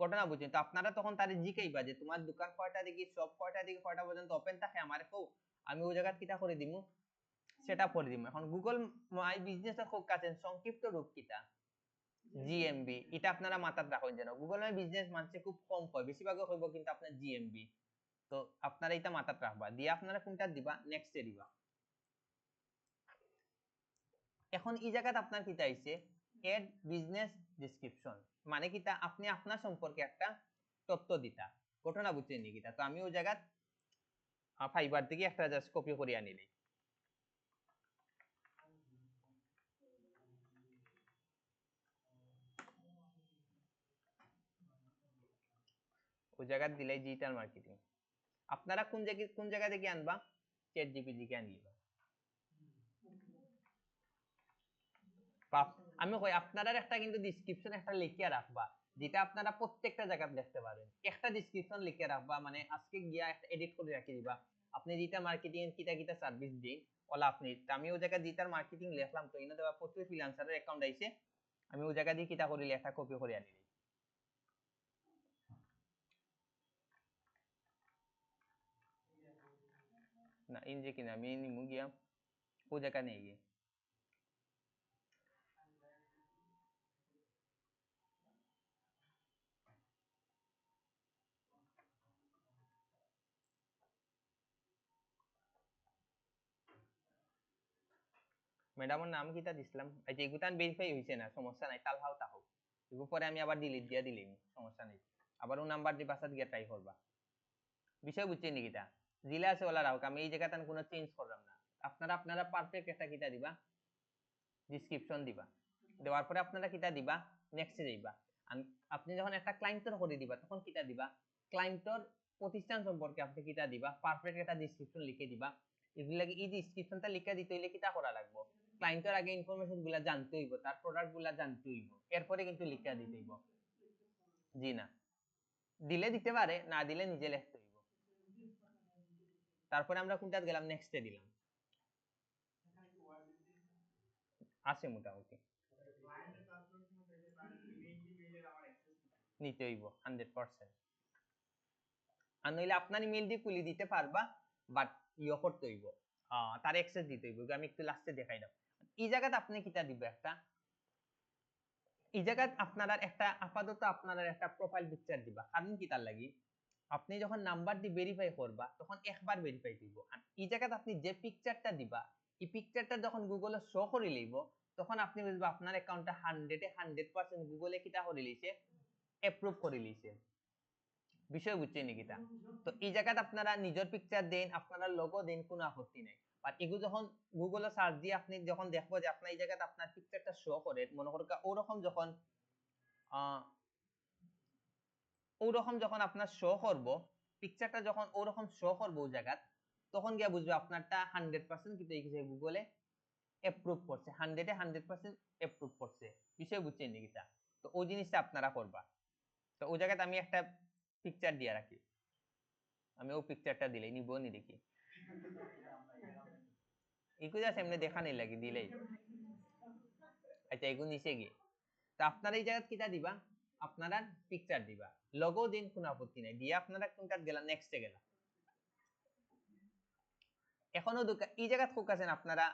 ঘটনা বুঝছেন? তো আপনারা তখন তারে জিকাইবা যে তোমার দোকান কয়টা থেকে সব কয়টা থেকে কয়টা পর্যন্ত ওপেন থাকে, আমারে কও, আমি ওই জায়গা কিতা করে দিমু, সেটা করে দিমু। এখন গুগল মাই বিজনেস এর খুব কাছে সংক্ষিপ্ত রূপ কিতা, জিএমবি। এটা আপনারা মাথায় রাখুন, যেন গুগল মাই বিজনেস মানছে খুব কম কয়, বেশিরভাগই হইব কিন্তু আপনার জিএমবি। তো আপনারা এটা মাথায় রাখবা, দিয়ে আপনারা কোনটা দিবা, নেক্সটে দিবা। এখন এই জায়গাতে আপনার কিতা আইছে, এড বিজনেস ডেসক্রিপশন, মানে কিতা আপনি আপনার সম্পর্কে একটা তথ্য দিতা। ঘটনা বুঝছেন নি কিতা? তো আমি ওই জায়গা ফাইবার থেকে একটা জাস্ট কপি করে আনিলি, ওই জায়গা দিলাই ডিজিটাল মার্কেটিং। আপনারা কোন জায়গা থেকে আনবা, চ্যাট জিপিটি থেকে আনলিবা। আমি কই আপনারা একটা কিন্তু ডেসক্রিপশন একটা লিখিয়া রাখবা, যেটা আপনারা প্রত্যেকটা জায়গায় দেখতে পারেন। একটা ডেসক্রিপশন লিখে রাখবা, মানে আজকে গিয়া একটা এডিট করে রাখি দিবা, আপনি ডিজিটাল মার্কেটিং এর কিটা কিটা সার্ভিস দিন, ওলা আপনি। আমি ওই জায়গা ডিজিটাল মার্কেটিং লিখলাম, তো ইনা দেওয়া প্রচুর ফ্রিল্যান্সারের অ্যাকাউন্ট আইছে, আমি ওই জায়গা দিয়ে কিটা করিলে একটা কপি করে আনি না, ইনজে কিনা আমি নিমু গিয়া ওই জায়গা নিয়ে গিয়ে ম্যাডামের নাম কিটা দিছিলাম, এই যে এগুতান ভেরিফাই হইছে না, সমস্যা নাই, তাল হাও তাহো এগু পরে আমি আবার ডিলিট দিয়া দিলাম, সমস্যা নেই। আবার ও নাম্বার দিয়ে বাসাত গিয়া ট্রাই করবা। বিষয় বুঝছেন নি কিটা, জিলা আছে ওলা রাখো, আমি এই জায়গাতে কোনো চেঞ্জ করলাম না। আপনারা পারফেক্ট একটা কিটা দিবা, ডেসক্রিপশন দিবা। দেওয়ার পরে আপনারা কিটা দিবা, নেক্সটে যাইবা। আপনি যখন একটা ক্লায়েন্টের করে দিবা, তখন কিটা দিবা, ক্লায়েন্টের প্রতিষ্ঠান সম্পর্কে আপনি কিটা দিবা, পারফেক্ট একটা ডেসক্রিপশন লিখে দিবা। এগুলাকে এই ডেসক্রিপশনটা লিখে দিতে হইলে কিটা করা লাগবে, ক্লায়েন্টের আগে ইনফরমেশন গুলা জানতে হইব, তার প্রোডাক্ট গুলা জানতে হইব, এরপরে কিন্তু লিখে দিতে হইব। জি না, দিলে দিতে পারে, না দিলে নিজে লিখতে হইব। তারপরে আমরা কোনটা গেলাম, নেক্সটে দিলাম, আছে মোটামুটি নিতে হইব 100%। আর নইলে আপনার ইমেল দিয়ে খুলে দিতে পারবা, বাট ইয়ে করতে হইব, তার অ্যাক্সেস দিতে হইব। আমি একটু লাস্টে দেখাই দাও। এই জায়গাতে আপনি কিটা দিবে, একটা এই জায়গাতে আপনারা একটা আপাতত আপনারা একটা প্রোফাইল পিকচার দিবা। কারণ কি তার লাগি, আপনি যখন নাম্বার দিয়ে ভেরিফাই করবা, তখন একবার ভেরিফাই দিব। আর এই জায়গাতে আপনি যে পিকচারটা দিবা, এই পিকচারটা যখন গুগলে শো করে লইব, তখন আপনি বুঝবা আপনার অ্যাকাউন্টটা 100% গুগলে কিটা করে লইছে, অ্যাপ্রুভ করে লইছে। বিষয় বুঝছেন নাকি তা? তো এই জায়গাতে আপনারা নিজের পিকচার দেন, আপনারা লোগো দেন, কোনো আপত্তি নাই। বাট এগুলো যখন গুগলে সার্চ দিয়ে আপনি যখন দেখবো যে আপনার এই জায়গাতে আপনার পিকচারটা শো করে, মনে করুন ওরকম যখন ওরকম যখন আপনার শো করব, পিকচারটা যখন ওরকম শো করবো ওই জায়গাত, তখন গিয়া বুঝবে আপনারটা 100% কিন্তু এই গুগলে অ্যাপ্রুভ করছে, 100 এ 100% অ্যাপ্রুভ করছে, বিষয় বুঝছেন নাকি তা? তো ওই জিনিসটা আপনারা করবা। তো ওই জায়গাতে আমি একটা পিকচার দিয়ে রাখি, আমি ওই পিকচারটা দিলেই নিব নি দেখি এগুলো জাস্ট এমনি দেখা নেই লাগি দিলেই। আচ্ছা এগুলো নিচে গিয়ে তো আপনারা এই জায়গায় কিটা দিবা, আপনারা পিকচার দিবা, লোগো দিন, কোনো আপত্তি নাই, দিয়ে আপনারা কোনটা গেলা, নেক্সটে গেলা। এখনো এই জায়গা ফোকাসেন আপনারা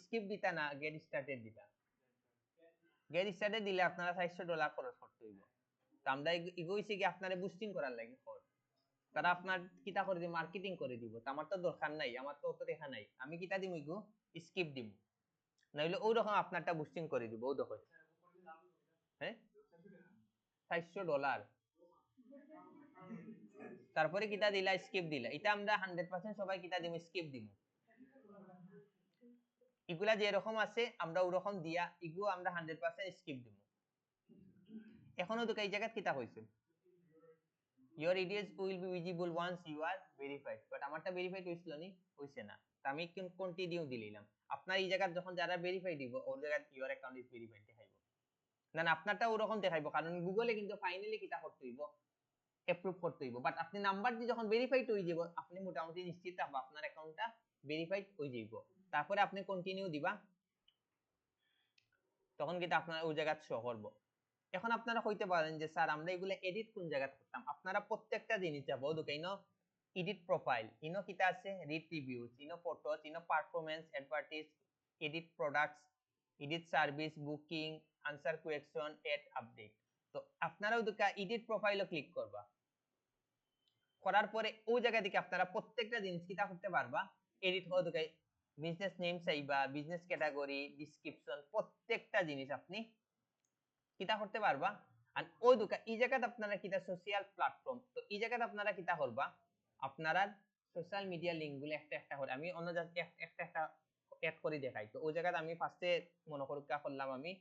স্কিপ দিতা না গেট স্টার্টেড দিতা। গেট স্টার্টেড দিলে আপনারা $400 খরচ করতে হইব। তো আমরা এগোইছি কি আপনারা বুস্টিং করার লাগে খরচ, তারা আপনার কিতা করে দিব, মার্কেটিং করে দিব। তো আমার তো দরকার নাই, আমার তো অত দেখা নাই, আমি কিতা দিমু ইগো স্কিপ দিমু, নাইলে ওই রকম আপনারটা বুস্টিং করে দিব। ও দেখো হ্যাঁ $400, তারপরে কিতা দিলা, স্কিপ দিলা, এটা আমরা 100% সবাই কিতা দিমু, স্কিপ দিমু। এগুলা যে রকম আছে আমরা ওরকম দিয়া এগুলো আমরা 100% স্কিপ দিমু। এখনো তো এই জায়গা কিতা হইছে, your ideas will be visible once you are verified, but আমারটা ভেরিফাইড হইছিল নি, হইছে না। তো আমি কন্টিনিউ দিলাম। আপনার এই জায়গা যখন যারা ভেরিফাই দিব ওর জায়গা your account is verified দেখাইবো না, না আপনারটা ওরকম দেখাইবো, কারণ গুগলে কিন্তু ফাইনালি কিতা করতে হইব, অ্যাপ্রুভ করতে হইব। বাট আপনি নাম্বার দিয়ে যখন ভেরিফাইড হয়ে যাব, আপনি মোটামুটি নিশ্চিত থাকবা আপনার অ্যাকাউন্টটা ভেরিফাইড হয়ে যাইব। তারপরে আপনি কন্টিনিউ দিবা, তখন কিন্তু আপনার ওই জায়গা শো করব। এখন আপনারা কইতে পারেন যে স্যার আমরা এগুলো এডিট কোন জায়গা করতাম, আপনারা প্রত্যেকটা জিনিস যাবো দুকাইনো এডিট প্রোফাইল, ইনো কিতা আছে, রিড রিভিউজ, ইনো ফটোস, ইনো performance advertise, edit products, edit service, booking, answer question, add update. তো আপনারাও দুকা এডিট প্রোফাইলও ক্লিক করবা, করার পরে ওই জায়গা থেকে আপনারা প্রত্যেকটা জিনিস কিতা করতে পারবা, এডিট হওয়া দুকাই, বিজনেস নেম চাইবা, বিজনেস ক্যাটাগরি, ডেসক্রিপশন, প্রত্যেকটা জিনিস আপনি কিতা করতে পারবা। আর ওই দুকা এই জায়গাতে আপনারা কিতা সোশ্যাল প্ল্যাটফর্ম, তো এই জায়গাতে আপনারা কিতা করবা, আপনারা সোশ্যাল মিডিয়া লিংক গুলো একটা একটা করে, আমি অন্য একটা একটা অ্যাড করে দেখাই। তো ওই জায়গাতে আমি ফার্স্টে মনে করুক করলাম আমি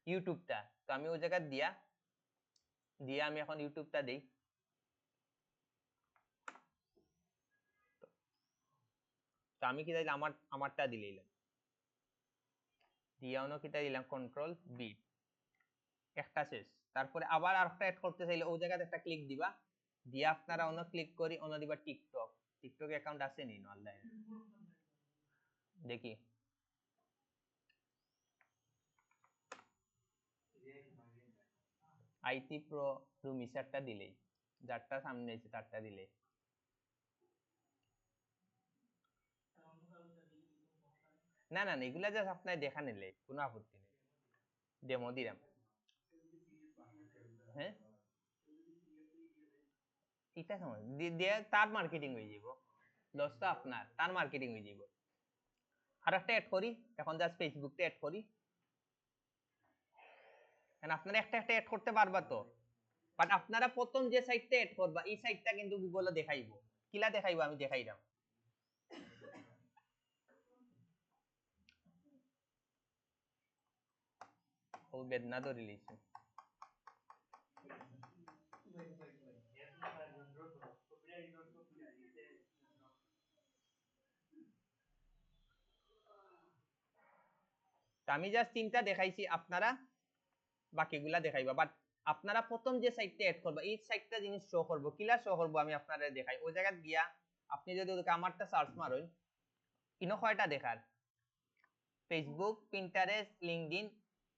ইউটিউবটা, তো আমি ওই জায়গা দিয়া দিয়া আমি এখন ইউটিউবটা দেই। তো আমি কি দিলাম, আমারটা দিলাম, দিয়া অন্য কিতা দিলাম কন্ট্রোল বি, একটা শেষ। তারপরে আবার আরেকটা অ্যাড করতে চাইলে ওই জায়গাতে একটা ক্লিক দিবা, দিয়ে আপনারা অন্য ক্লিক করি অন্য দিবা টিকটক। টিকটক অ্যাকাউন্ট আছে নি অনলাইন দেখি, আইটি প্রো রুমিসারটা দিলেই, যারটা সামনে আছে তারটা দিলে, না না না এগুলা জাস্ট আপনার দেখা নিলে কোনো আপত্তি নেই, ডেমো দিলাম। হ্যাঁ এটা সময় দিয়ে তার মার্কেটিং হয়ে যাব, লসটা আপনার, তার মার্কেটিং হয়ে যাব। আর একটা অ্যাড করি, এখন জাস্ট ফেসবুকটা অ্যাড করি, কারণ আপনারা একটা একটা অ্যাড করতে পারবা তো, বাট আপনারা প্রথম যে সাইটটা অ্যাড করবা এই সাইটটা কিন্তু গুগলে দেখাইবো, কিলা দেখাইবো আমি দেখাইলাম। ও বেদনা ধরে লিছে, আমি জাস্ট তিনটা দেখাইছি, আপনারা বাকিগুলা দেখাইবা। বাট আপনারা প্রথম যে সাইটটা অ্যাড করবা এই সাইটটা জিনিস শো করবো, কিলা শো করবো আমি আপনারা দেখাই। ওই জায়গা গিয়া আপনি যদি আমারটা সার্চ মারেন, ইনো কয়টা দেখার, ফেসবুক, পিন্টারেস্ট, লিঙ্কডইন,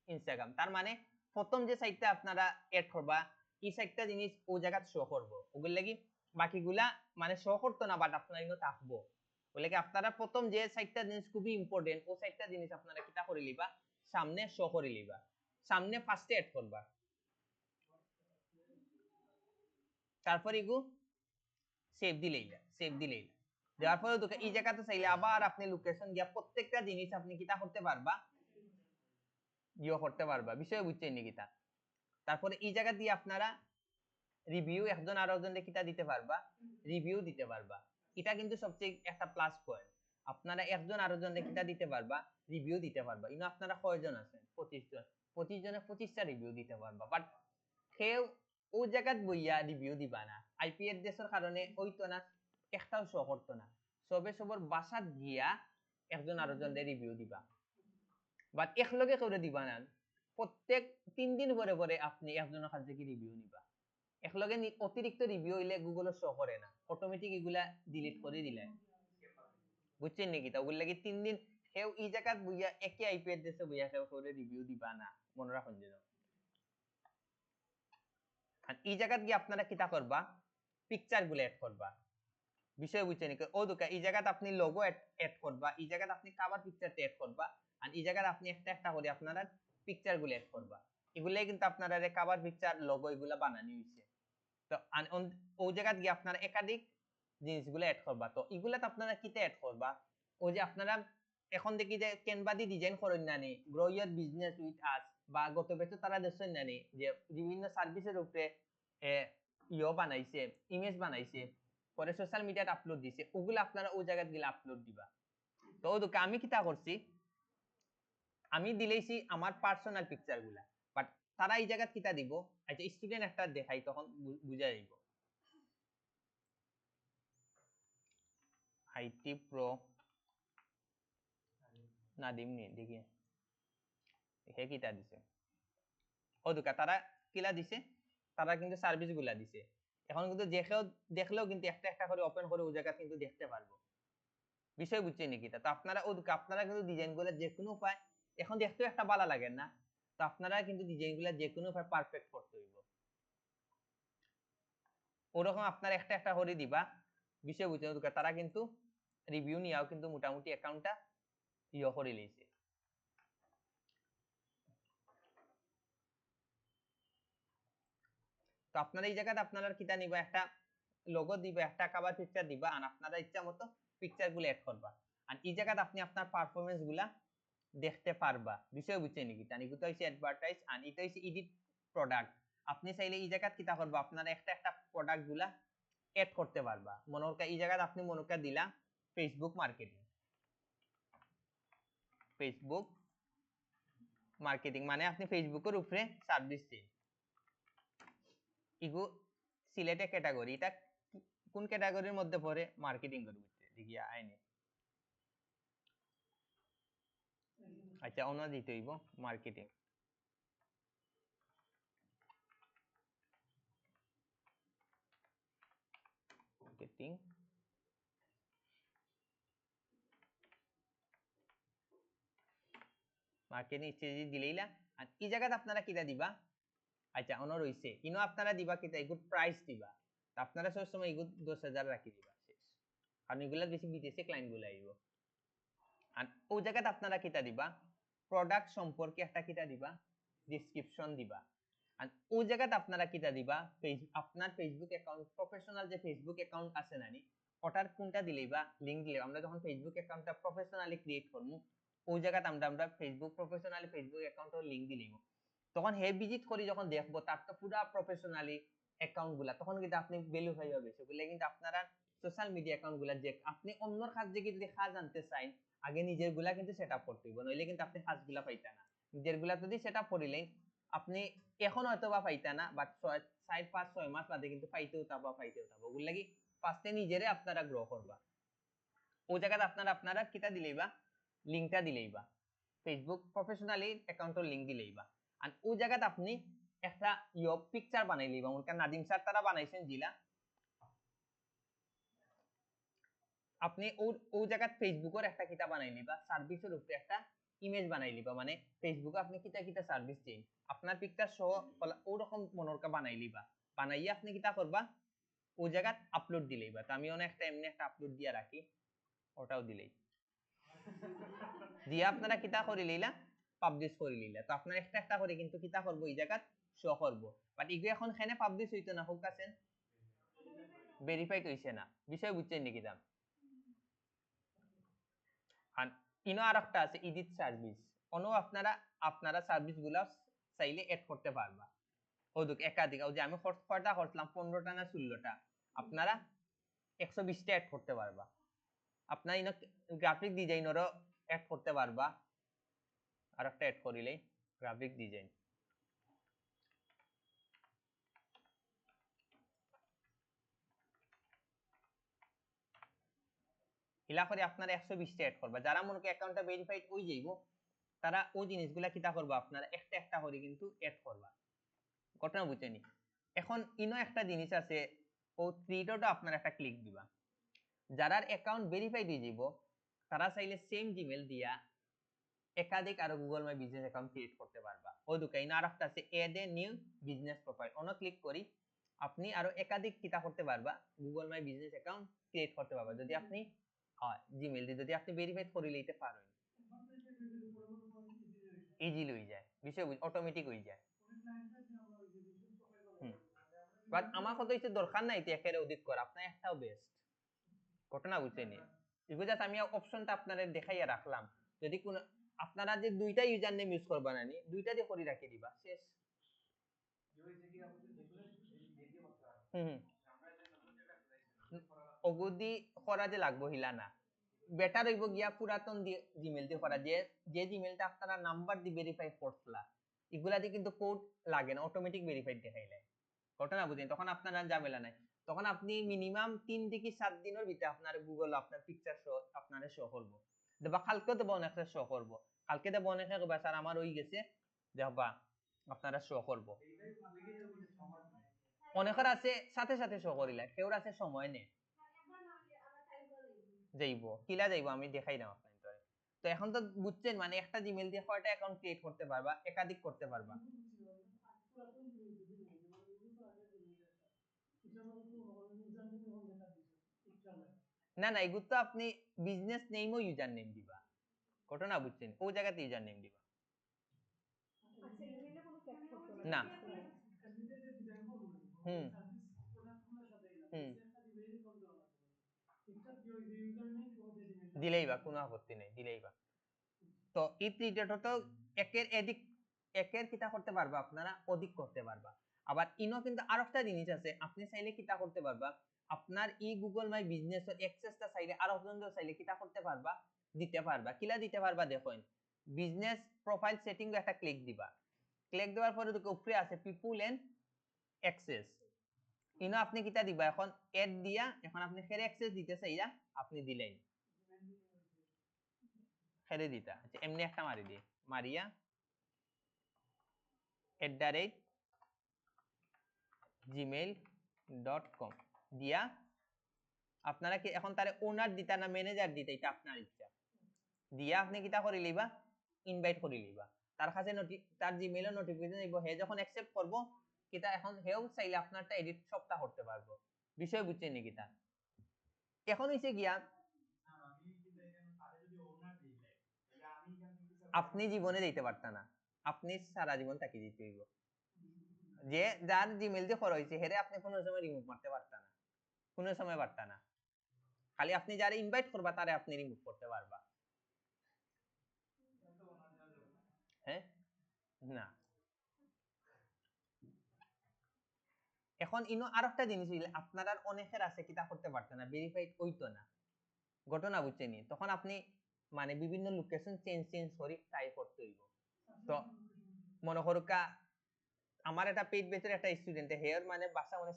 ইনস্টাগ্রাম, তার মানে প্রথম যে সাইটটা আপনারা অ্যাড করবা এই সাইটটা জিনিস ওই জায়গা শো করবো, ওগুলো লাগি বাকিগুলা মানে শো করতো না, বাট আপনারা ইনো থাকবো। বলে কি আপনারা প্রথম যে সাইটটা জিনিস খুবই ইম্পর্টেন্ট ওই সাইটটা জিনিস আপনারা কিটা করে লিবা, সামনে শো করে লিবা, সামনে ফার্স্টে অ্যাড করবা। তারপর ইগু সেভ দিলেই, সেভ দিলেই দেওয়ার পরে তো এই জায়গাতে চাইলে আবার আপনি লোকেশন গিয়া প্রত্যেকটা জিনিস আপনি কিটা করতে পারবা, ইয়ে করতে পারবা, বিষয় বুঝছেন নাকি তা। তারপরে এই জায়গা দিয়ে আপনারা রিভিউ একজন আরো একজনকে কিটা দিতে পারবা, রিভিউ দিতে পারবা। এটা কিন্তু সবচেয়ে একটা প্লাস পয়েন্ট, আপনারা একজন আরো জনকে কিটা দিতে পারবা, রিভিউ দিতে পারবা। ইনো আপনারা কয়জন আছেন, 25 জন, 25 জনে 25টা রিভিউ দিতে পারবা। বাট কেউ ওই জায়গাত বইয়া রিভিউ দিবা না, আইপি অ্যাড্রেসের কারণে ওইতো না, একটাও শো করতো না। সবে সবর বাসাত গিয়া একজন আরো জনকে রিভিউ দিবা। বাট একলগে করে দিবা না, প্রত্যেক 3 দিন পরে পরে আপনি একজনের কাছ থেকে রিভিউ নিবা। একলগে অতিরিক্ত রিভিউ হইলে গুগল শো করে না, অটোমেটিক এগুলা ডিলিট করে দিলে, বুঝছেন নাকি? তা ওগুলো লাগি 3 দিন কেউ এই জায়গা বুইয়া একই আইপি অ্যাড্রেসে বুইয়া কেউ করে রিভিউ দিবা না, মনে রাখুন যেন। আর এই জায়গা গিয়ে আপনারা কিতা করবা, পিকচার গুলো অ্যাড করবা, বিষয় বুঝছেন নাকি? ও দোকা এই জায়গাতে আপনি লোগো অ্যাড করবা, এই জায়গাতে আপনি কভার পিকচারটা অ্যাড করবা, আর এই জায়গাতে আপনি একটা একটা করে আপনারা পিকচার গুলো অ্যাড করবা। এগুলাই কিন্তু আপনারা কভার পিকচার লোগো এগুলা বানানি হইছে। তো ওই জায়গা গিয়ে আপনারা একাধিক জিনিসগুলো অ্যাড করবা। তো এগুলাতে আপনারা কিতে অ্যাড করবা, ওই যে আপনারা এখন দেখি যে ক্যানভা দিয়ে ডিজাইন করেন নানি, grow your business with us, বা গত বছর তারা দেখছেন নানি যে বিভিন্ন সার্ভিসের উপরে বানাইছে, ইমেজ বানাইছে, পরে সোশ্যাল মিডিয়াতে আপলোড দিছে, ওগুলো আপনারা ওই জায়গায় গিয়ে আপলোড দিবা। তো ওদুকে আমি কিতা করছি, আমি দিলেইছি আমার পার্সোনাল পিকচার গুলা, বাট তারা এই জায়গায় কিতা দিব, আচ্ছা স্টুডেন্ট একটা দেখাই তখন বুঝা যাইব। আইটি প্রো নাদিম নি দেখি হে কিটা দিছে, ও দুকা তারা কিলা দিছে, তারা কিন্তু সার্ভিস গুলা দিছে। এখন কিন্তু দেখলেও কিন্তু একটা একটা করে ওপেন করে ওই জায়গা কিন্তু দেখতে পারবো, বিষয় বুঝছেন নাকি? তো আপনারা ও দুকা আপনারা কিন্তু ডিজাইন গুলা যে কোনো উপায়, এখন দেখতেও একটা ভালো লাগে না, তো আপনারা কিন্তু ডিজাইন গুলা যে কোনো উপায় পারফেক্ট করতে হইব। ওরকম আপনারা একটা একটা করে দিবা, বিষয় বুঝছেন? দুকা তারা কিন্তু রিভিউ নিয়াও কিন্তু মোটামুটি অ্যাকাউন্টটা করে লইছে। তো আপনারা এই জায়গাতে আপনারা কিটা নিবা, একটা লোগো দিবা, একটা কভার পিকচার দিবা, আর আপনারা ইচ্ছা মতো পিকচার গুলো অ্যাড করবা, আর এই জায়গাতে আপনি আপনার পারফরম্যান্স গুলা দেখতে পারবা, বিষয় বুঝছেন নাকি? তানি গুতো হইছে অ্যাডভার্টাইজ, আর এটা হইছে এডিট প্রোডাক্ট। আপনি চাইলে এই জায়গাতে কিটা করবা, আপনারা একটা একটা প্রোডাক্ট গুলা অ্যাড করতে পারবা। মনে করেন এই জায়গাতে আপনি মনে করেন দিলা ফেসবুক মার্কেটিং, ফেসবুক মার্কেটিং মানে আপনি ফেসবুকের উপরে সার্ভিস দিন, ইগো সিলেক্ট ক্যাটাগরি, এটা কোন ক্যাটাগরির মধ্যে পড়ে, মার্কেটিং এর ভিতরে দেখি আইনে। আচ্ছা অন্য দিতে হইব মার্কেটিং, মার্কেটিং মার্কেটিং স্ট্র্যাটেজি দিলেইলা। আর এই জায়গাতে আপনারা কিটা দিবা, আচ্ছা অন্য রইছে ইনো আপনারা দিবা কিটা, এগুড প্রাইস দিবা। আপনারা সব সময় এগুড 10,000 রাখি দিবা শেষ, কারণ এগুলা বেশি বিদেশি ক্লায়েন্ট গুলা আইব। আর ওই জায়গাতে আপনারা কিটা দিবা, প্রোডাক্ট সম্পর্কে একটা কিটা দিবা, ডেসক্রিপশন দিবা। আর ওই জায়গাতে আপনারা কিটা দিবা, আপনার ফেসবুক অ্যাকাউন্ট, প্রফেশনাল যে ফেসবুক অ্যাকাউন্ট আছে নানি, ওটার কোনটা দিলেই বা লিংক দিলে, আমরা যখন ফেসবুক অ্যাকাউন্টটা প্রফেশনালি ক্রিয়েট করবো, ওই জায়গাতে আমরা ফেসবুক প্রফেশনালি ফেসবুক অ্যাকাউন্টের লিংক দিলেই, তখন হে ভিজিট করি যখন দেখবো তার তো পুরা প্রফেশনালি অ্যাকাউন্ট গুলা, তখন কিন্তু আপনি ভ্যালু পাইবা বেশি। বলে কিন্তু আপনারা সোশ্যাল মিডিয়া অ্যাকাউন্ট গুলা যে আপনি অন্যর কাছ থেকে যদি কাজ আনতে চান, আগে নিজের গুলা কিন্তু সেটআপ করতে হইব, নইলে কিন্তু আপনি কাজ গুলা পাইতা না। নিজের গুলা যদি সেটআপ করিলেন আপনি এখন হয়তো বা পাইতা না, বাট 4, 5, 6 মাস বাদে কিন্তু পাইতেও তাবা পাইতেও তাবা। ওগুলো লাগি ফার্স্টে নিজেরে আপনারা গ্রো করবা। ওই জায়গাতে আপনারা কিটা দিলেইবা, লিংকটা দিলেইবা, ফেসবুক প্রফেশনালি অ্যাকাউন্টের লিংক দিলেইবা। আর ওই জায়গাতে আপনি একটা পিকচার বানাই লইবা, মনে নাদিম স্যার তারা বানাইছেন জিলা, আপনি ওই জায়গায় ফেসবুকের একটা কিতা বানাই লিবা, সার্ভিসের উপরে একটা ইমেজ বানাই লিবা, মানে ফেসবুকে আপনি কিতা কিতা সার্ভিস দেন আপনার পিকচার সহ ওরকম মনোরকা বানাই লিবা। বানাইয়া আপনি কিতা করবা, ওই জায়গায় আপলোড দিলেইবা। তো আমি এমনি একটা আপলোড দিয়া রাখি, ওটাও দিলেই দিয়া আপনারা কিতা করি লইলা, পাবলিশ করে লইলা। তো আপনার একটা একটা করে কিন্তু কিতা করবো এই জায়গায় শো করবো, বাট ইগু এখন খানে পাবলিশ হইতো না, হোক আছেন ভেরিফাইড হইছে না, বিষয় বুঝছেন নাকি? দাম আর ইনো আর একটা আছে এডিট সার্ভিস, অন্য আপনারা সার্ভিস গুলা চাইলে এড করতে পারবা। ওদুক একাধিক, ওই যে আমি কয়টা করলাম 15টা না 16টা, আপনারা 120টা এড করতে পারবা। আপনার ইনো গ্রাফিক ডিজাইনারও এড করতে পারবা, আর একটা এড করিলেই গ্রাফিক ডিজাইন, হিলা করে আপনারা 120টা এড করবা। যারা মনে করেন অ্যাকাউন্টটা ভেরিফাইড হই যাইব, তারা ওই জিনিসগুলা কিতা করবা আপনারা একটা একটা করে কিন্তু এড করবা ঘটনা বুঝছেনি এখন ইনো একটা জিনিস আছে ও থ্রি ডট আপনারা একটা ক্লিক দিবা যারার অ্যাকাউন্ট ভেরিফাইড হয়ে যাব তারা চাইলে সেম জিমেল দিয়া একাধিক আরো Google my business account create করতে পারবা ওই দুকাই না আরেকটা আছে add a new business profile অনো ক্লিক করি আপনি আরো একাধিক কিতা করতে পারবা Google my business account create করতে পারবা যদি আপনি জিমেল দিয়ে যদি আপনি ভেরিফাইড করে লইতে পারেন ইজিলি হয়ে যায় বিষয় অটোমেটিক হয়ে যায় বাট আমার কথা হচ্ছে দরকার নাই একের অধিক করা আপনার একটাও বেস্ট ঘটনা বুঝছেনি এগুলো জাস্ট আমি অপশনটা আপনাদের দেখাইয়া রাখলাম যদি কোন আপনারা যে দুইটা ইউজার নেম ইউজ করবা নানি দুইটা দিয়ে করে রাখি দিবা শেষ অগুদি করা যে লাগবো হিলা না বেটার হইব গিয়া পুরাতন জিমেল দিয়ে করা যে জিমেলটা আপনারা নাম্বার দিয়ে ভেরিফাই করছলা এগুলা দিয়ে কিন্তু কোড লাগে না অটোমেটিক ভেরিফাইড দেখাইলে ঘটনা বুঝেন তখন আপনার আর ঝামেলা নাই তখন আপনি মিনিমাম 3 থেকে 7 দিনের ভিতরে আপনার গুগল আপনার পিকচার শো আপনারে শো করব দেবা কালকে দেব অনেক শো করব কালকে দেব অনেক কইবা স্যার আমার হই গেছে দেখবা আপনারা শো করব অনেকের আছে সাথে সাথে শো করিলা কেউর আছে সময় নেই যাইবো কিলা যাইবো আমি দেখাই দাও আপনাদের তো এখন তো বুঝছেন মানে একটা জিমেল দিয়ে কয়টা অ্যাকাউন্ট ক্রিয়েট করতে পারবা একাধিক করতে পারবা না না এগুলো তো আপনি বিজনেস নেমও ইউজার নেম দিবা ঘটনা বুঝছেন ও জায়গাতে ইউজার নেম দিবা না হুম হুম দিলেই বা কোনো আপত্তি নেই দিলেই বা তো এই থ্রিডট তো একের এদিক একের কিতা করতে পারবা আপনারা অধিক করতে পারবা আবার ইনো কিন্তু আরেকটা জিনিস আছে আপনি চাইলে কিতা করতে পারবা আপনার ই গুগল মাই বিজনেস এর অ্যাক্সেসটা চাইলে আর একজনও চাইলে কিতা করতে পারবা দিতে পারবা কিলা দিতে পারবা দেখুন বিজনেস প্রোফাইল সেটিং এ একটা ক্লিক দিবা ক্লিক দেওয়ার পরে দেখো উপরে আছে পিপল এন্ড অ্যাক্সেস ইনো আপনি কিতা দিবা এখন এড দিয়া এখন আপনি ফের অ্যাক্সেস দিতে চাইলা আপনি দিলেন ফেরে দিতা আচ্ছা এমনি একটা মারি দিয়ে মারিয়া @gmail.com দিয়া আপনারা কি এখন তারে ওনার দিতা না ম্যানেজার দিতা এটা আপনার ইচ্ছা দিয়া আপনি কিটা করে লিবা ইনভাইট করে লিবা তার কাছে তার জিমেইলে নোটিফিকেশন আইবো হে যখন অ্যাকসেপ্ট করব কিটা এখন হেও চাইলে আপনারটা এডিট সবটা করতে পারবো বিষয় বুঝছেন নি কিটা এখন হইছে গিয়া আপনি জীবনে দিতে পারতা না আপনি সারা জীবন তাকে দিতে হইব যে যার জিমেইল দিয়ে করা হইছে হেরে আপনি কোনো সময় রিমুভ করতে পারতা না কোনো সময় পারতা না খালি আপনি যারা ইনভাইট করবা তারে আপনি রিমুভ করতে পারবা হ্যাঁ না এখন ইনো আরেকটা জিনিস হইলে আপনারা অনেকের আছে কিটা করতে পারতেন না ভেরিফাইড হইতো না ঘটনা বুঝছেনি তখন আপনি মানে বিভিন্ন লোকেশন চেঞ্জ করে ট্রাই করতে হইব তো মনে করুকা আমার একটা পেজ বেচের একটা স্টুডেন্ট হেয়ার মানে বাসা মানে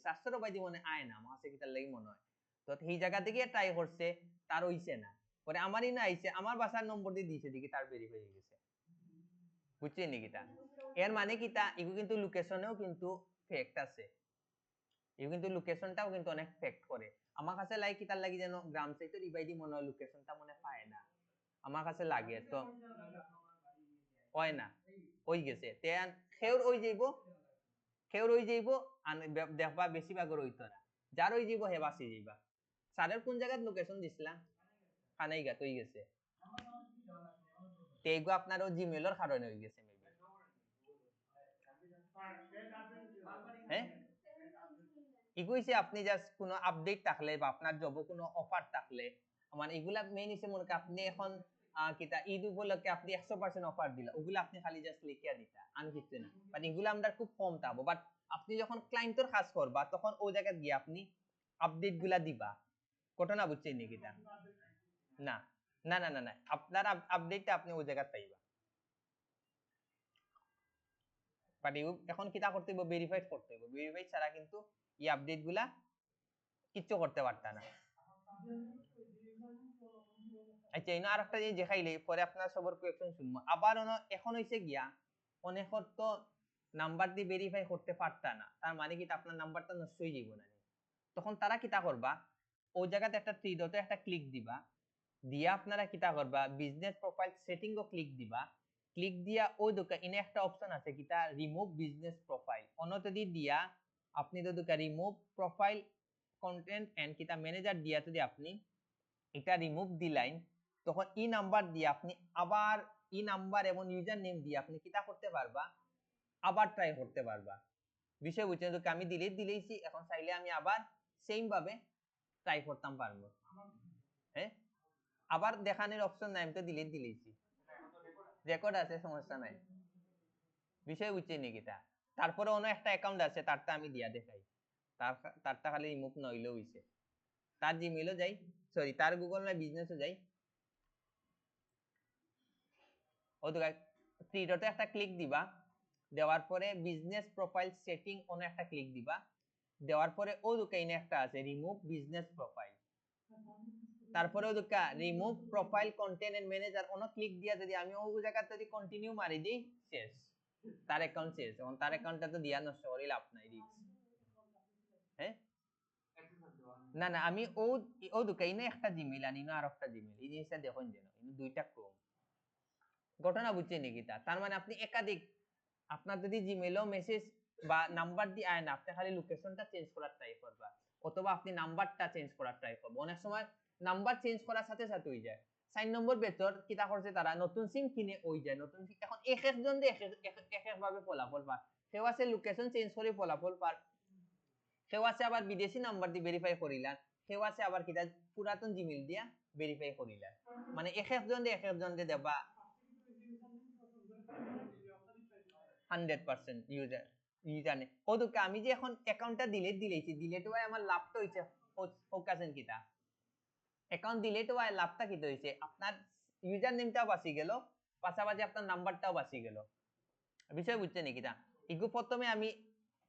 শাস্ত্রবাদী মনে আয় না আমার কাছে কিটা লাগি মনে হয় তো এই জায়গা থেকে ট্রাই করছে তার হইছে না পরে আমারই না আইছে আমার বাসার নম্বর দিয়ে দিয়েছে দেখি তার ভেরিফাই হয়ে গেছে বুঝছেন নি কিটা এর মানে কিটা এগু কিন্তু লোকেশনেও কিন্তু ফেক্ট আছে এগু কিন্তু লোকেশনটাও কিন্তু অনেক ফেক্ট করে আমার কাছে লাগে কিটার লাগি যেন গ্রাম সাইটের ইবাইদি মনে হয় লোকেশনটা মনে পায় না আমার কাছে লাগে তো হয় না ওই গেছে তেন খেউর ওই যাইব আর দেখবা বেশিরভাগের হইতো না যার ওই যাইব হে বাসি যাইবা স্যারের কোন জায়গায় লোকেশন দিছিলাম খানাইগা তো গেছে তেগো আপনারও জিমেইলের কারণে হয়ে গেছে হ্যাঁ ইগুইছে আপনি জাস্ট কোনো আপডেট থাকলে বা আপনার জব কোনো অফার থাকলে মানে এগুলা মেইন হিসেবে মনে করেন আপনি এখন কিটা ঈদ উপলক্ষে আপনি 100% অফার দিলা ওগুলা আপনি খালি জাস্ট লিখিয়া দিতা আমি কিছু না মানে এগুলা আমরা খুব কম পাবো বাট আপনি যখন ক্লায়েন্টের কাজ করবা তখন ওই জায়গায় গিয়ে আপনি আপডেট গুলা দিবা ঘটনা বুঝছেন নি কিটা না না না না না আপনার আপডেটটা আপনি ওই জায়গায় পাইবা বাট এখন কিটা করতে হবে ভেরিফাইড করতে হবে ভেরিফাইড ছাড়া কিন্তু এই আপডেট গুলা কিচ্ছু করতে পারতা না আচ্ছা ইনো আরেকটা জিনিস দেখাইলে পরে আপনার সবার কোয়েকশন শুনবো আবার এখন হইছে গিয়া অনেকর তো নাম্বার দিয়ে ভেরিফাই করতে পারতা না তার মানে কি আপনার নাম্বারটা নষ্ট হয়ে যাইব না তখন তারা কিতা করবা ওই জায়গাতে একটা থ্রি ডটে একটা ক্লিক দিবা দিয়া আপনারা কিতা করবা বিজনেস প্রোফাইল সেটিং ও ক্লিক দিবা ক্লিক দিয়া ওই দোকা ইনে একটা অপশন আছে কিতা রিমুভ বিজনেস প্রোফাইল অনতে দিয়া আপনি তো দোকা রিমুভ প্রোফাইল কন্টেন্ট এন্ড কিতা ম্যানেজার দিয়া যদি আপনি এটা রিমুভ দিলাইন তখন ই নাম্বার দিয়ে আপনি আবার ই নাম্বার এবং ইউজার নেম দিয়ে আপনি কিতা করতে পারবা আবার ট্রাই করতে পারবা বিষয় বুঝছেন তো আমি ডিলিট দিলেইছি এখন চাইলে আমি আবার সেম ভাবে ট্রাই করতাম পারবো হ্যাঁ আবার দেখানোর অপশন নাই আমি তো ডিলিট দিলেইছি রেকর্ড আছে সমস্যা নাই বিষয় বুঝছেন নাকি তা তারপরে অন্য একটা অ্যাকাউন্ট আছে তারটা আমি দিয়া দেখাই তারটা খালি রিমুভ নইলেও হইছে তার জিমেইলও যাই সরি তার গুগল মাই বিজনেসও যাই ও তো থ্রি ডটে একটা ক্লিক দিবা দেওয়ার পরে বিজনেস প্রোফাইল সেটিং অন একটা ক্লিক দিবা দেওয়ার পরে ও দুকাইনে একটা আছে রিমুভ বিজনেস প্রোফাইল তারপরে ও দুকা remove profile content and manager on click দিয়া যদি আমি ও জায়গাতে যদি কন্টিনিউ মারি দিই শেষ তার অ্যাকাউন্ট শেষ এবং তার অ্যাকাউন্টটা তো দিয়া নষ্ট করি লাভ নাই রিস্ক হ্যাঁ না না আমি ও দুকাইনে একটা জিমেইল আনি না আর একটা জিমেইল এই জিনিসটা দেখুন যেন দুইটা ক্রোম ঘটনা বুঝছেন নাকি তার মানে আপনি একাধিক আপনার যদি জিমেইলও মেসেজ বা নাম্বার দিয়ে আয় না আপনি খালি লোকেশনটা চেঞ্জ করার ট্রাই করবা অথবা আপনি নাম্বারটা চেঞ্জ করার ট্রাই করবা অনেক সময় নাম্বার চেঞ্জ করার সাথে সাথে হয়ে যায় 4 নম্বর বেতর কিটা করছে তারা নতুন সিম কিনে হই যায় নতুন সিম এখন এক একজন দিয়ে এক ভাবে ফলাফল পায় কেউ আছে লোকেশন চেঞ্জ করে ফলাফল পায় কেউ আছে আবার বিদেশি নাম্বার দিয়ে ভেরিফাই করিলাম কেউ আছে আবার কিটা পুরাতন জিমেইল দিয়া ভেরিফাই করিলাম মানে এক একজন দিয়ে দেবা 100% ইউজার নেই ও তো আমি যে এখন অ্যাকাউন্টটা ডিলিট দিলেছি ডিলিট হওয়ায় আমার লাভটা হইছে ফোকাসেন কিটা অ্যাকাউন্ট ডিলিট হওয়ায় লাভটা কিটা হইছে আপনার ইউজার নেমটাও বাঁচি গেল পাশাপাশি আপনার নাম্বারটাও বাঁচি গেল বিষয় বুঝছেন নাকি তা ইগু প্রথমে আমি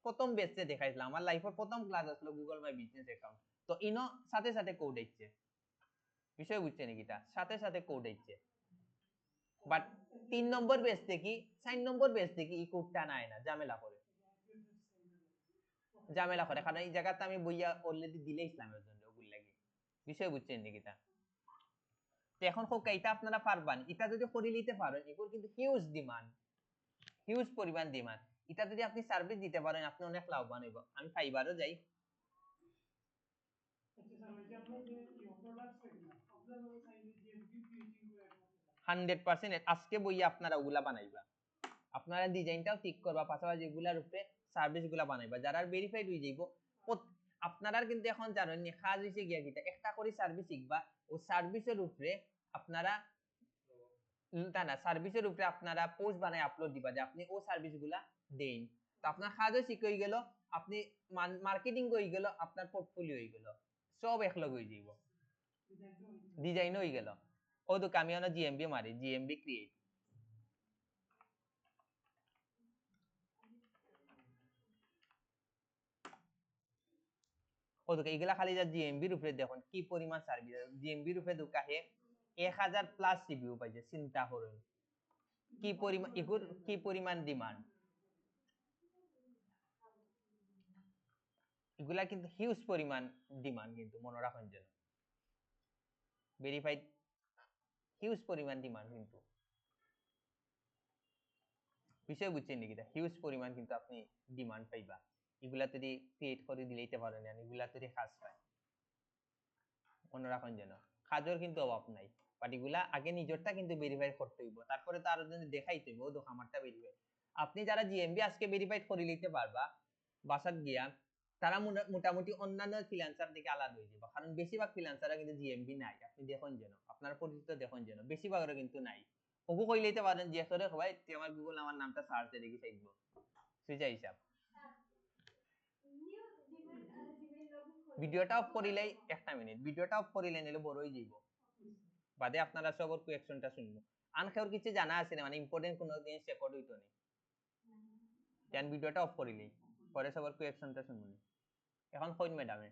প্রথম বেচতে দেখাইছিলাম আমার লাইফের প্রথম ক্লাস আসলো গুগল মাই বিজনেস অ্যাকাউন্ট তো ইনো সাথে সাথে কোড আইছে বিষয় বুঝছেন নাকি তা সাথে সাথে কোড আইছে বাট 3 নম্বর বেস থেকে 4 নম্বর বেস থেকে ই কোডটা নাই না ঝামেলা করে কারণ এই জায়গাতে আমি বইয়া অলরেডি দিলে ইসলামের জন্য ওগুলো লাগি বিষয় বুঝছেন নাকি তা তো এখন হোক এটা আপনারা পারবেন এটা যদি করে নিতে পারেন এগুলো কিন্তু হিউজ পরিমাণ ডিমান্ড এটা যদি আপনি সার্ভিস দিতে পারেন আপনি অনেক লাভবান হইব আমি ফাইবারও যাই হান্ড্রেড পার্সেন্ট আজকে বইয়া আপনারা ওগুলা বানাইবা আপনারা ডিজাইনটাও ঠিক করবা পাশাপাশি এগুলার উপরে সার্ভিস গুলা বানাইবা যারা ভেরিফাইড হয়ে যাইব আপনারা কিন্তু এখন জানেন নি কাজ হইছে গিয়া কিটা একটা করে সার্ভিস শিখবা ও সার্ভিসের উপরে আপনারা সার্ভিসের উপরে আপনারা পোস্ট বানায় আপলোড দিবা যে আপনি ও সার্ভিস গুলা দেন তো আপনার কাজও শিখ হয়ে গেল আপনি মার্কেটিং হয়ে গেল আপনার পোর্টফোলিও হয়ে গেল সব একলগ হয়ে যাইব ডিজাইন হয়ে গেল ও তো আমি জিএমবি মারি জিএমবি ক্রিয়েট ও তো এগুলা খালি যা জিএমবির উপরে দেখুন কি পরিমাণ সার্ভিস জিএমবির উপরে দুকাহে 1000 প্লাস রিভিউ পাইছে চিন্তা করুন কি পরিমাণ ডিমান্ড এগুলা কিন্তু হিউজ পরিমাণ ডিমান্ড কিন্তু মনে রাখুন যেন ভেরিফাইড হিউজ পরিমাণ ডিমান্ড কিন্তু বিষয় বুঝছেন নাকি হিউজ পরিমাণ কিন্তু আপনি ডিমান্ড পাইবা এগুলা যদি ক্রিয়েট করে দিলেইতে পারেন এগুলা যদি কাজ পায় মনে রাখুন যেন কাজের কিন্তু অভাব নাই বাট এগুলা আগে নিজেরটা কিন্তু ভেরিফাই করতে হইব তারপরে তো আরো যদি দেখাইতে হইব দেখো আমারটা ভেরিফাই আপনি যারা জিএমবি আজকে ভেরিফাইড করে নিতে পারবা বাসাত গিয়া তারা মোটামুটি অন্যান্য ফ্রিল্যান্সার থেকে আলাদা হয়ে যাবে কারণ বেশিরভাগ ফ্রিল্যান্সাররা কিন্তু জিএমবি নাই আপনি দেখুন যেন আপনার পরিচিত দেখুন যেন বেশিরভাগের কিন্তু নাই ওগো কই লইতে পারেন যে করে ভাই তুই আমার গুগল আমার নামটা সার্চে দেখি চাইবো সুজা হিসাব ভিডিওটা অফ করিলেই একটা মিনিট ভিডিওটা অফ করিলে নিলে বড় হয়ে যাইব বাদে আপনারা সবর কোয়েকশনটা শুনবো আনখাওর কিছু জানা আছে না মানে ইম্পর্টেন্ট কোনো জিনিস রেকর্ড হইতো না দেন ভিডিওটা অফ করিলেই পরে সবর কোয়েকশনটা শুনবো এখন কইন ম্যাডামে